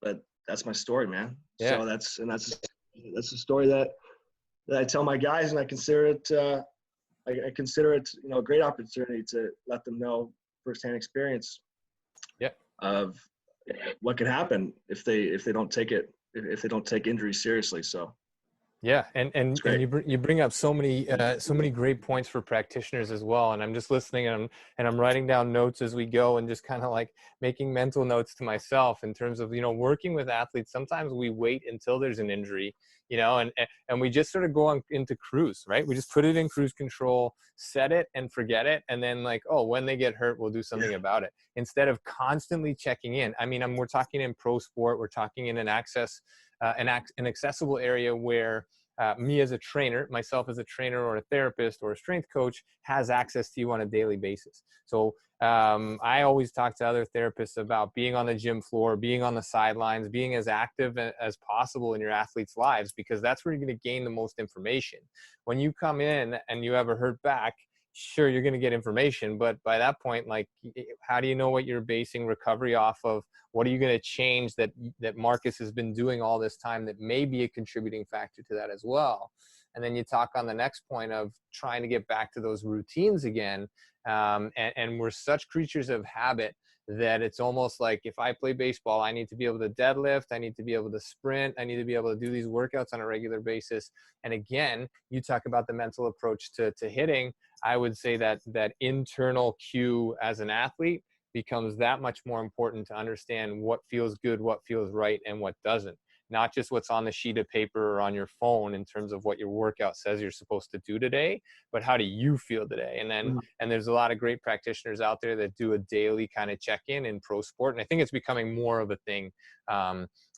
But that's my story, man. Yeah. So that's the story that I tell my guys, and I consider it. I consider it, a great opportunity to let them know firsthand experience of what could happen if they don't take injuries seriously. So yeah, and you bring up so many great points for practitioners as well. And I'm just listening, and I'm writing down notes as we go, and just kind of like making mental notes to myself in terms of working with athletes. Sometimes we wait until there's an injury, and we just sort of go into cruise, right? We just put it in cruise control, set it and forget it, and then like, oh, when they get hurt, we'll do something about it, instead of constantly checking in. I mean, we're talking in pro sport, we're talking in an accessible area where me as a trainer, myself as a trainer or a therapist or a strength coach, has access to you on a daily basis. So I always talk to other therapists about being on the gym floor, being on the sidelines, being as active as possible in your athletes' lives, because that's where you're going to gain the most information. When you come in and you have a hurt back, sure, you're going to get information, but by that point, like, how do you know what you're basing recovery off of? What are you going to change that Marcus has been doing all this time that may be a contributing factor to that as well? And then you talk on the next point of trying to get back to those routines again. And we're such creatures of habit that it's almost like, if I play baseball, I need to be able to deadlift, I need to be able to sprint, I need to be able to do these workouts on a regular basis. And again, you talk about the mental approach to hitting. I would say that internal cue as an athlete becomes that much more important to understand what feels good, what feels right, and what doesn't. Not just what's on the sheet of paper or on your phone in terms of what your workout says you're supposed to do today, but how do you feel today? And then, and there's a lot of great practitioners out there that do a daily kind of check-in in pro sport. And I think it's becoming more of a thing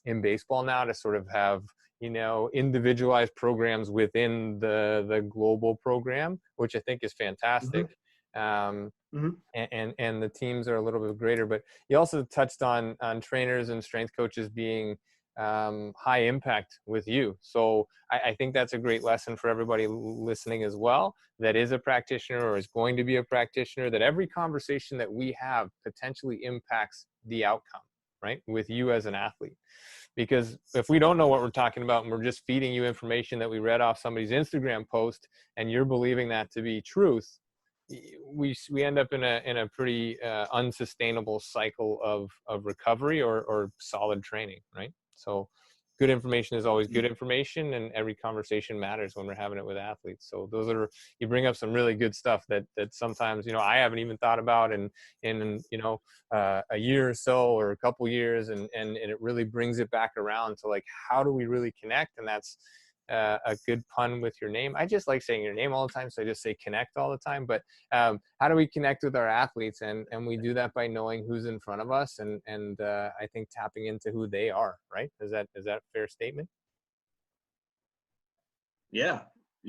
in baseball now, to sort of have, individualized programs within the global program, which I think is fantastic. And the teams are a little bit greater. But you also touched on trainers and strength coaches being high impact with you. So I think that's a great lesson for everybody listening as well, that is a practitioner or is going to be a practitioner, that every conversation that we have potentially impacts the outcome, right, with you as an athlete. Because if we don't know what we're talking about and we're just feeding you information that we read off somebody's Instagram post and you're believing that to be truth, we end up in a pretty unsustainable cycle of recovery or solid training, right? So good information is always good information, and every conversation matters when we're having it with athletes. So you bring up some really good stuff that sometimes, I haven't even thought about in a year or so, or a couple years, and it really brings it back around to, like, how do we really connect? And that's a good pun with your name. I just like saying your name all the time, so I just say Knecht all the time. But how do we connect with our athletes? And we do that by knowing who's in front of us, and I think tapping into who they are, right? Is that a fair statement? Yeah,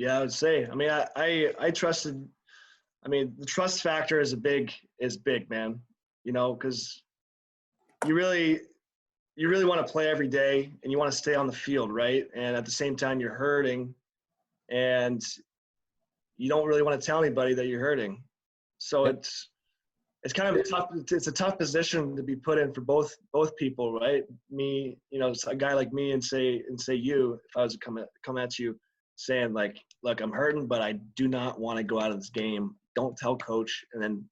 I would say. I mean, I trusted. I mean, the trust factor is big, man. Because you really want to play every day, and you want to stay on the field, right? And at the same time, you're hurting, and you don't really want to tell anybody that you're hurting. So Yep. it's kind of a tough position to be put in for both people, right? Me, a guy like me, and say you, if I was to come at you saying, like, look, I'm hurting, but I do not want to go out of this game. Don't tell coach. And then,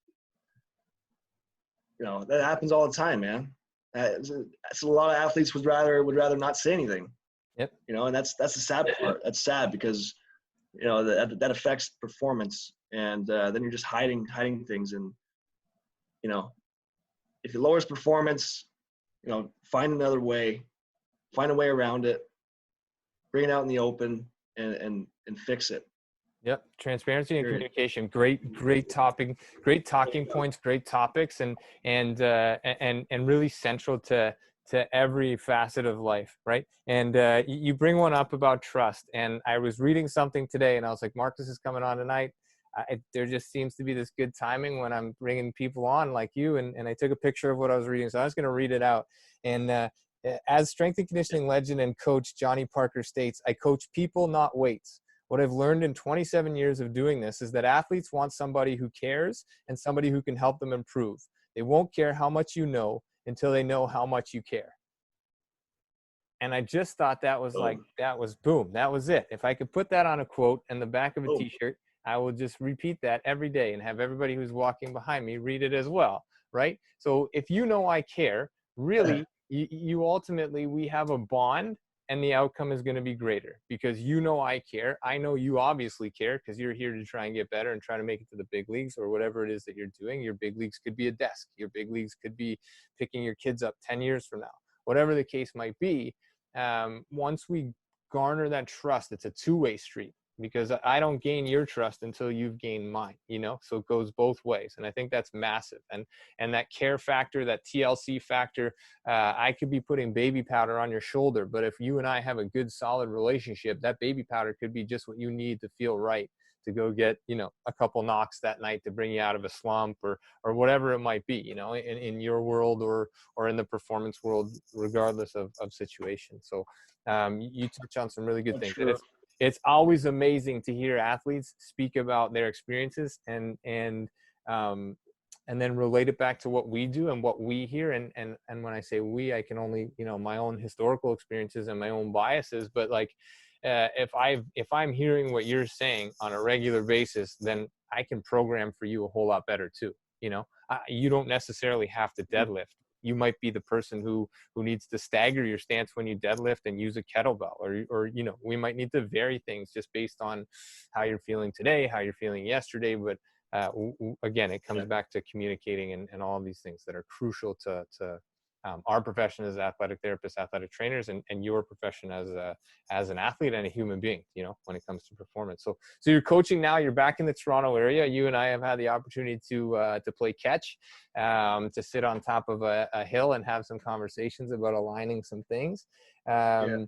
that happens all the time, man. It's a lot of athletes would rather not say anything. Yep. And that's the sad part. That's sad because, that affects performance, and then you're just hiding things. And, if it lowers performance, find another way, find a way around it, bring it out in the open, and fix it. Yep. Transparency and communication. Great topic, great talking points, great topics, and really central to every facet of life, right? And you bring one up about trust. And I was reading something today, and I was like, Marcus is coming on tonight. There just seems to be this good timing when I'm bringing people on like you. And I took a picture of what I was reading, so I was going to read it out. And as strength and conditioning legend and coach Johnny Parker states, I coach people, not weights. What I've learned in 27 years of doing this is that athletes want somebody who cares and somebody who can help them improve. They won't care how much you know until they know how much you care. And I just thought that was boom. That was it. If I could put that on a quote in the back of a t-shirt, I will just repeat that every day and have everybody who's walking behind me read it as well, right? So if I care, really, you ultimately, we have a bond, and the outcome is going to be greater because I care. I know you obviously care because you're here to try and get better and try to make it to the big leagues or whatever it is that you're doing. Your big leagues could be a desk. Your big leagues could be picking your kids up 10 years from now. Whatever the case might be, once we garner that trust, it's a two-way street, because I don't gain your trust until you've gained mine, so it goes both ways. And I think that's massive. And that care factor, that TLC factor, I could be putting baby powder on your shoulder, but if you and I have a good, solid relationship, that baby powder could be just what you need to feel right, to go get, a couple knocks that night to bring you out of a slump or whatever it might be, in your world or in the performance world, regardless of situation. So you touch on some really good things. True. It's always amazing to hear athletes speak about their experiences and then relate it back to what we do and what we hear. And when I say we, I can only, my own historical experiences and my own biases, but like, if I'm hearing what you're saying on a regular basis, then I can program for you a whole lot better too. You don't necessarily have to deadlift. You might be the person who needs to stagger your stance when you deadlift and use a kettlebell, or we might need to vary things just based on how you're feeling today, how you're feeling yesterday. But again, it comes back to communicating and all of these things that are crucial to our profession as athletic therapists, athletic trainers, and your profession as an athlete and a human being, when it comes to performance. So you're coaching now, you're back in the Toronto area. You and I have had the opportunity to play catch, to sit on top of a hill and have some conversations about aligning some things. Where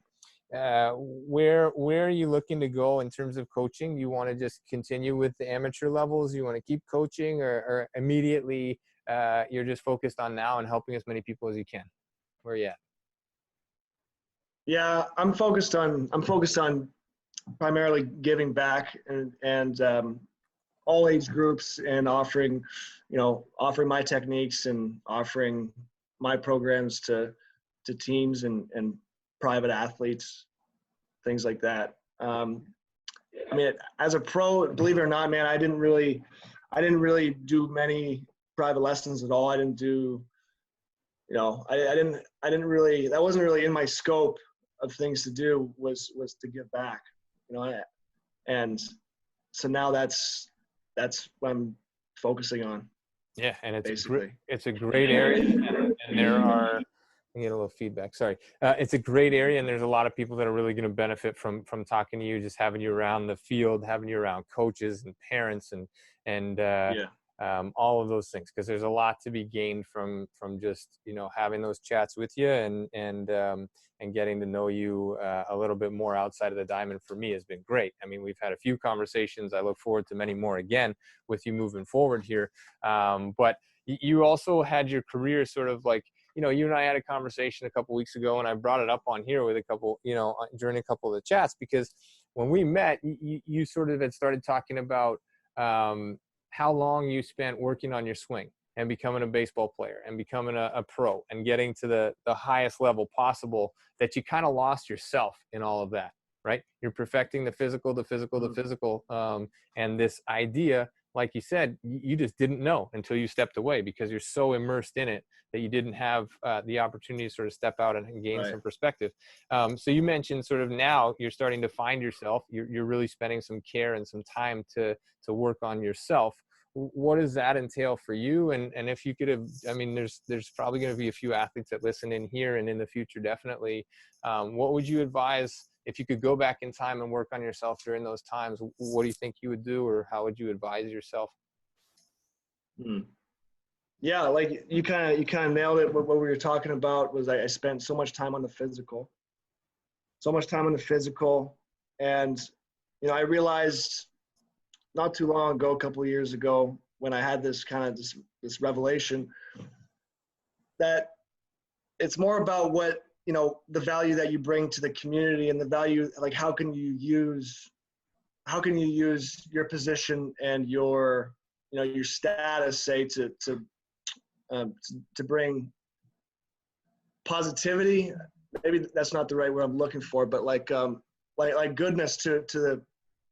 are you looking to go in terms of coaching? Do you want to just continue with the amateur levels? Do you want to keep coaching, or immediately you're just focused on now and helping as many people as you can? Where are you at? Yeah, I'm focused on primarily giving back and all age groups, and offering my techniques and offering my programs to teams and private athletes, things like that. I mean, as a pro, believe it or not, man, I didn't really I didn't really do many private lessons at all. I didn't do, I didn't really, that wasn't really in my scope of things to do was to give back, and so now that's what I'm focusing on. Yeah, and basically. it's a great area, and there are, I get a little feedback. Sorry, it's a great area, and there's a lot of people that are really going to benefit from talking to you, just having you around the field, having you around coaches and parents, and all of those things, because there's a lot to be gained from just having those chats with you and getting to know you a little bit more outside of the diamond. For me, has been great. I mean, we've had a few conversations. I look forward to many more again with you moving forward here. But you also had your career sort of like, you and I had a conversation a couple weeks ago, and I brought it up on here with a couple, during a couple of the chats, because when we met, you sort of had started talking about how long you spent working on your swing and becoming a baseball player and becoming a pro and getting to the highest level possible, that you kind of lost yourself in all of that, right? You're perfecting the physical, and this idea, like you said, you just didn't know until you stepped away, because you're so immersed in it that you didn't have the opportunity to sort of step out and gain some perspective. So you mentioned sort of now you're starting to find yourself. You're really spending some care and some time to work on yourself. What does that entail for you? And if you could have, I mean, there's probably going to be a few athletes that listen in here and in the future, definitely. What would you advise if you could go back in time and work on yourself during those times? What do you think you would do, or how would you advise yourself? Yeah, like you kind of nailed it. What we were talking about was I spent so much time on the physical, and I realized not too long ago, a couple of years ago, when I had this kind of this revelation, that it's more about what the value that you bring to the community, and the value, like how can you use your position and your your status, say, to bring positivity. Maybe that's not the right word I'm looking for, but like goodness to the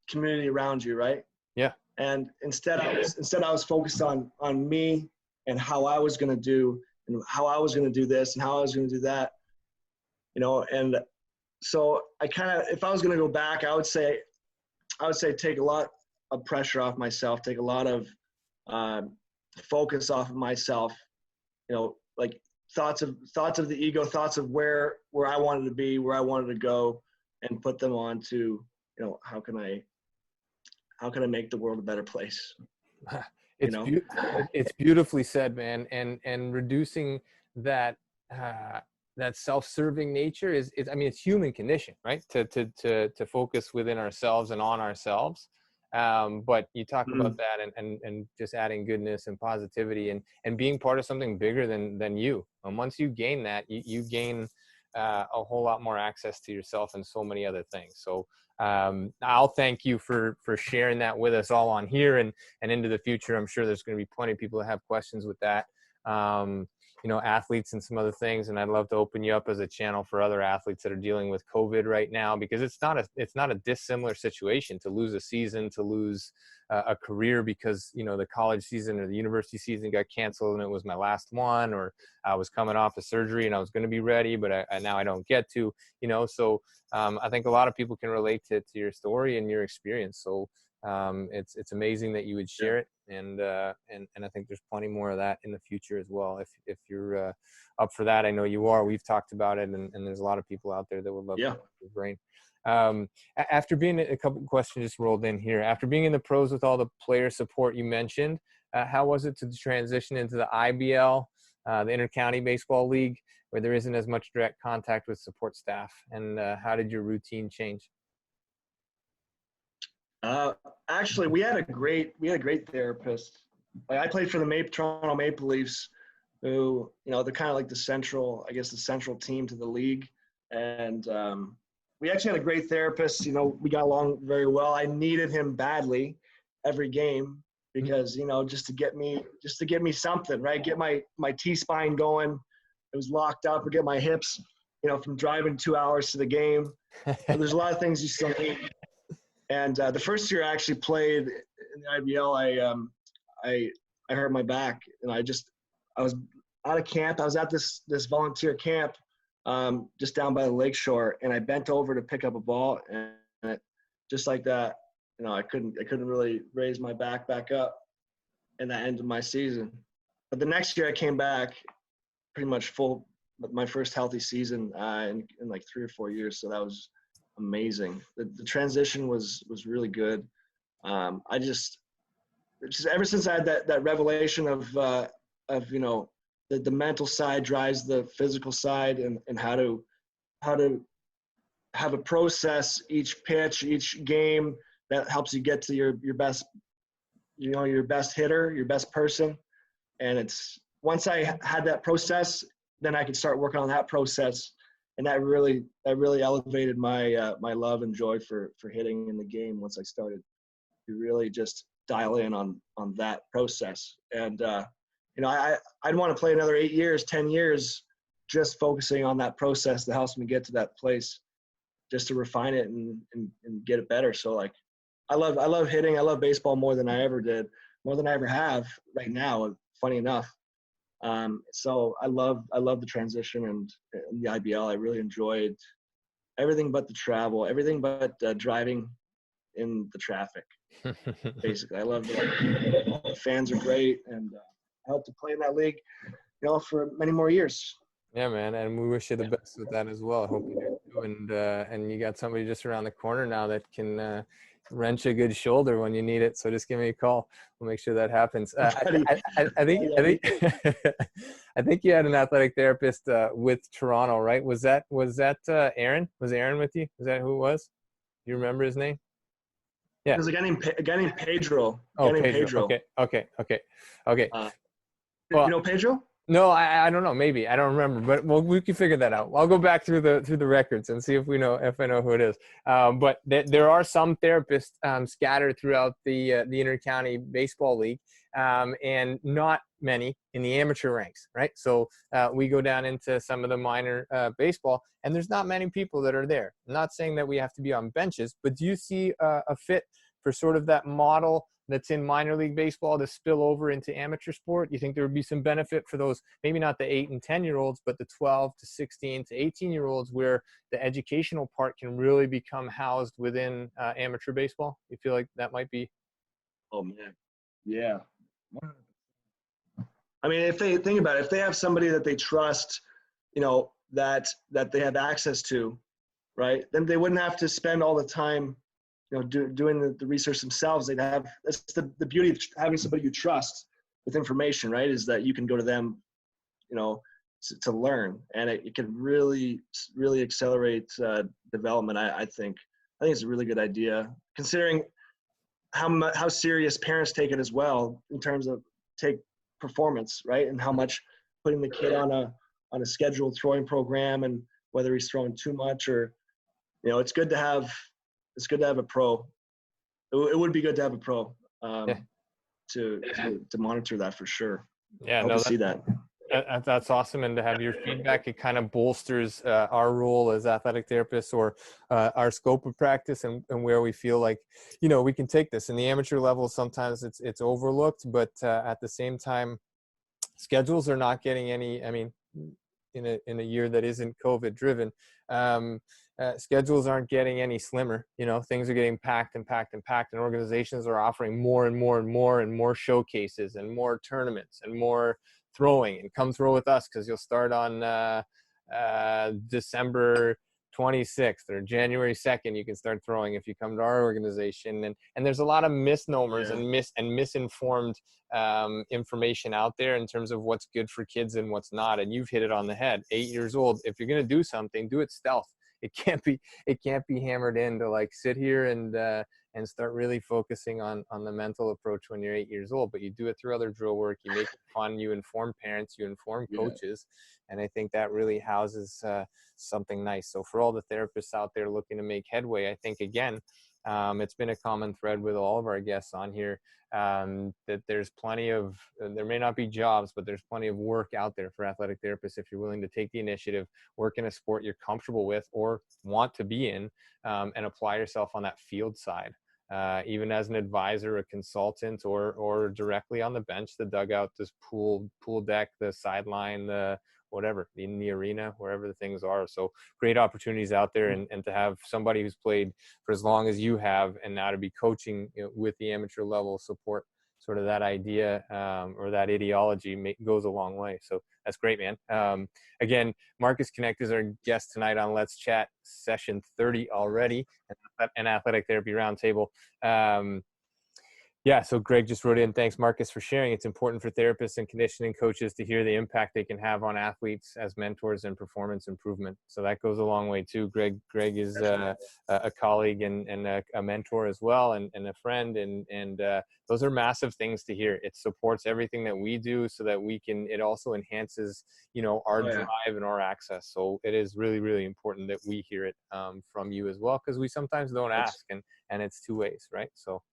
community around you, right? Yeah. And instead I was focused on me and how I was going to do, and how I was going to do this and how I was going to do that, and so I kind of, if I was going to go back, I would say take a lot of pressure off myself, take a lot of focus off of myself, like thoughts of the ego, thoughts of where I wanted to be, where I wanted to go, and put them on to, how can I make the world a better place? It's beautifully said, man. And reducing that that self-serving nature is I mean, it's human condition, right? To focus within ourselves and on ourselves. But you talk about that and just adding goodness and positivity and being part of something bigger than you. And once you gain that, you gain a whole lot more access to yourself and so many other things. So I'll thank you for sharing that with us all on here and into the future. I'm sure there's going to be plenty of people that have questions with that. Athletes and some other things. And I'd love to open you up as a channel for other athletes that are dealing with COVID right now, because it's not a dissimilar situation to lose a season, to lose a career because, the college season or the university season got canceled and it was my last one, or I was coming off a surgery and I was going to be ready, but now I don't get to, so I think a lot of people can relate to your story and your experience. So it's amazing that you would share it, and I think there's plenty more of that in the future as well. If you're up for that, I know you are. We've talked about it, and there's a lot of people out there that would love to pick your brain. After being, a couple of questions just rolled in here. After being in the pros with all the player support you mentioned, how was it to transition into the IBL, the Intercounty Baseball League, where there isn't as much direct contact with support staff? And how did your routine change? Actually, we had a great therapist. Like, I played for the Toronto Maple Leafs, who, they're kind of like the central team to the league. And we actually had a great therapist. We got along very well. I needed him badly every game because, just to get me something, right? Get my T-spine going. It was locked up, or get my hips, from driving 2 hours to the game. So there's a lot of things you still need. And the first year I actually played in the IBL, I hurt my back, and I was out of camp. I was at this volunteer camp, just down by the lake shore, and I bent over to pick up a ball, and just like that, I couldn't really raise my back up, and that ended my season. But the next year I came back pretty much full, my first healthy season in like 3 or 4 years. So that was amazing. The transition was really good. I just ever since I had that revelation of the mental side drives the physical side, and how to have a process each pitch, each game that helps you get to your best, your best hitter, your best person. And it's once I had that process, then I could start working on that process, and that really elevated my my love and joy for hitting in the game. Once I started to really just dial in on that process, and I'd want to play another 8 years, 10 years, just focusing on that process that helps me get to that place, just to refine it and get it better. So like, I love hitting. I love baseball more than I ever did, more than I ever have right now. Funny enough. So I love the transition and the IBL. I really enjoyed everything but the travel, everything but driving in the traffic. Basically, I love the fans are great, and I hope to play in that league, for many more years. Yeah, man, and we wish you the best with that as well. I hope you do, and you got somebody just around the corner now that can wrench a good shoulder when you need it. So just give me a call. We'll make sure that happens. I think I think you had an athletic therapist with Toronto, right? Was that Aaron? Was Aaron with you? Is that who it was? Do you remember his name? Yeah. There's a guy named Pedro. Pedro. Okay. You know Pedro? No, I don't know. Maybe I don't remember, but we can figure that out. I'll go back through the records and see if I know who it is. But there are some therapists scattered throughout the Intercounty Baseball League, and not many in the amateur ranks, right? So we go down into some of the minor baseball, and there's not many people that are there. I'm not saying that we have to be on benches, but do you see a fit for sort of that model that's in minor league baseball to spill over into amateur sport? You think there would be some benefit for those, maybe not the 8 and 10-year-olds, but the 12 to 16 to 18-year-olds, where the educational part can really become housed within amateur baseball? You feel like that might be? Oh man, yeah. I mean, if they think about it, if they have somebody that they trust, that they have access to, right, then they wouldn't have to spend all the time doing the research themselves. That's the beauty of having somebody you trust with information, right? Is that you can go to them, to learn, and it can really accelerate development. I think it's a really good idea, considering how serious parents take it as well, in terms of take performance, right? And how much putting the kid on a scheduled throwing program, and whether he's throwing too much or, it's good to have a pro. It would be good to have a pro to monitor that for sure. Yeah, I see that. That's awesome, and to have your feedback, it kind of bolsters our role as athletic therapists, or our scope of practice, and where we feel like we can take this. In the amateur level, sometimes it's overlooked, but at the same time, schedules are not getting any. I mean, in a year that isn't COVID driven, schedules aren't getting any slimmer. Things are getting packed, and organizations are offering more and more showcases and more tournaments and more throwing. And come throw with us, because you'll start on December 26th or January 2nd. You can start throwing if you come to our organization. And there's a lot of misnomers and misinformed information out there in terms of what's good for kids and what's not. And you've hit it on the head. 8 years old, if you're going to do something, do it stealth. It can't be hammered in to like sit here and start really focusing on the mental approach when you're 8 years old. But you do it through other drill work. You make it fun. You inform parents. You inform coaches. And I think that really houses something nice. So for all the therapists out there looking to make headway, I think, again, it's been a common thread with all of our guests on here, that there's plenty of, there may not be jobs, but there's plenty of work out there for athletic therapists if you're willing to take the initiative, work in a sport you're comfortable with or want to be in, and apply yourself on that field side. even as an advisor, a consultant, or directly on the bench, the dugout, this pool deck, the sideline, the whatever, in the arena, wherever the things are. So great opportunities out there, and to have somebody who's played for as long as you have, and now to be coaching, with the amateur level support, sort of that idea, or that ideology goes a long way. So that's great, man. Again, Marcus Knecht is our guest tonight on Let's Chat session 30 already, an athletic therapy roundtable. Yeah, so Greg just wrote in, thanks, Marcus, for sharing. It's important for therapists and conditioning coaches to hear the impact they can have on athletes as mentors and performance improvement. So that goes a long way too. Greg is a colleague and a mentor as well, and a friend, and those are massive things to hear. It supports everything that we do, so that it also enhances, our drive and our access. So it is really, really important that we hear it from you as well, because we sometimes don't ask, and it's two ways, right? So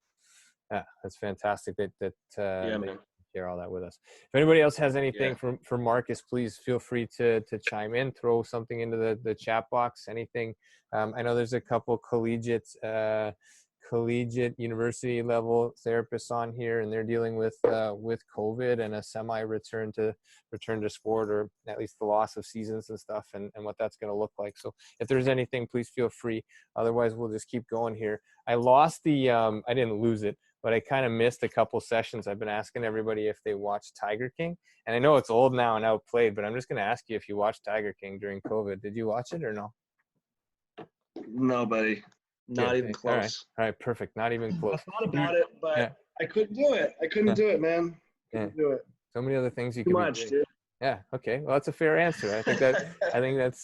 yeah, that's fantastic that you share all that with us. If anybody else has anything for Marcus, please feel free to chime in, throw something into the chat box, anything. I know there's a couple collegiate university level therapists on here, and they're dealing with COVID and a semi return to sport, or at least the loss of seasons and stuff, and what that's going to look like. So if there's anything, please feel free. Otherwise, we'll just keep going here. I lost I didn't lose it, but I kind of missed a couple sessions. I've been asking everybody if they watched Tiger King, and I know it's old now and outplayed, but I'm just going to ask you if you watched Tiger King during COVID. Did you watch it or no? No, buddy. Not even close. All right, perfect. Not even close. I thought about it, but I couldn't do it. I couldn't do it, man. Couldn't do it. So many other things you Too could much, be doing. dude. Yeah. Okay. Well, that's a fair answer. I think that's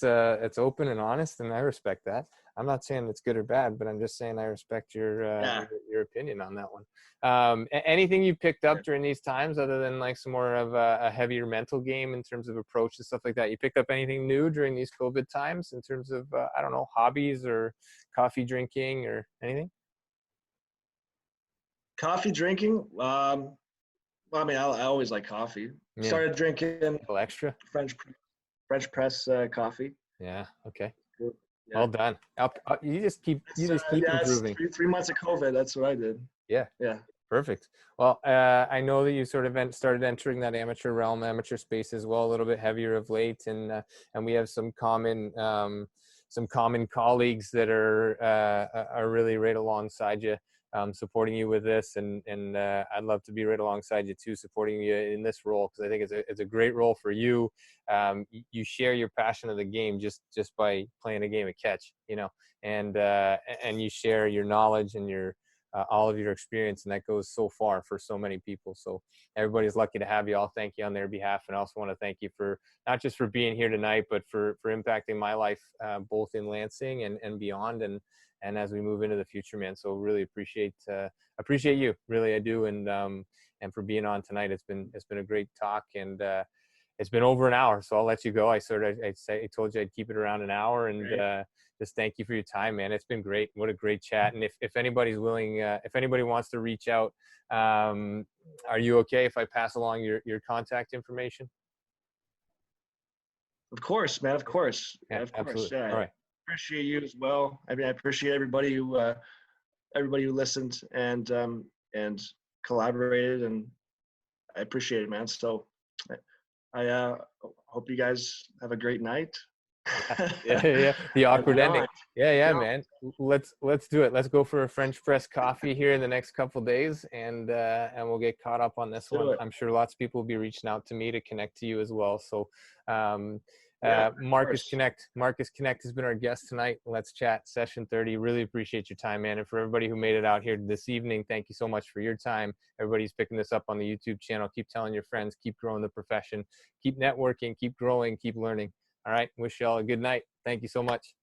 it's open and honest, and I respect that. I'm not saying it's good or bad, but I'm just saying I respect your opinion on that one. Anything you picked up during these times, other than like some more of a heavier mental game in terms of approach and stuff like that? You picked up anything new during these COVID times in terms of I don't know, hobbies or coffee drinking or anything? Coffee drinking. I always like coffee. Yeah. Started drinking a little extra French press coffee. Yeah. Okay. Yeah. Well done. You just keep improving. 3 months of COVID. That's what I did. Yeah. Yeah. Perfect. Well, I know that you sort of started entering that amateur space as well, a little bit heavier of late, and we have some common colleagues that are really right alongside you, supporting you with this, and I'd love to be right alongside you too, supporting you in this role, because I think it's a great role for you. You share your passion of the game just by playing a game of catch, and you share your knowledge and your all of your experience, and that goes so far for so many people. So everybody's lucky to have you. I'll thank you on their behalf, and I also want to thank you for not just for being here tonight, but for impacting my life, both in Lansing and beyond, and as we move into the future, man. So really appreciate you, really I do, and for being on tonight. It's been a great talk, and it's been over an hour, so I'll let you go. I told you I'd keep it around an hour, and just thank you for your time, man. It's been great. What a great chat. And if anybody's willing, if anybody wants to reach out, are you okay if I pass along your contact information? Of course, man. Of course. Yeah, of course. Absolutely. Yeah. All right. Appreciate you as well. I appreciate everybody who listened and collaborated, and I appreciate it, man. So I hope you guys have a great night. yeah. The awkward ending. Yeah, man. Let's do it. Let's go for a French press coffee here in the next couple days, and we'll get caught up on this one. I'm sure lots of people will be reaching out to me to connect to you as well. So Marcus Knecht has been our guest tonight. Let's Chat session 30. Really appreciate your time, man. And for everybody who made it out here this evening, thank you so much for your time. Everybody's picking this up on the YouTube channel. Keep telling your friends, keep growing the profession, keep networking, keep growing, keep learning. All right. Wish y'all a good night. Thank you so much.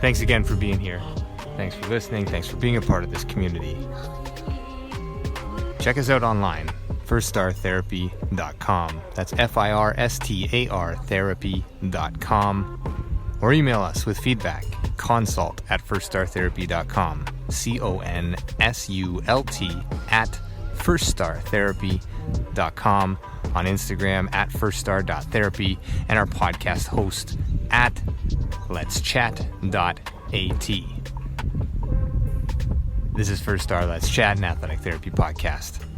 Thanks again for being here. Thanks for listening. Thanks for being a part of this community. Check us out online, firststartherapy.com. That's FIRSTAR therapy.com. Or email us with feedback, consult@firststartherapy.com. CONSULT firststartherapy.com, on Instagram at firststar.therapy, and our podcast host at letschat.at. This is First Star Let's Chat, an athletic therapy podcast.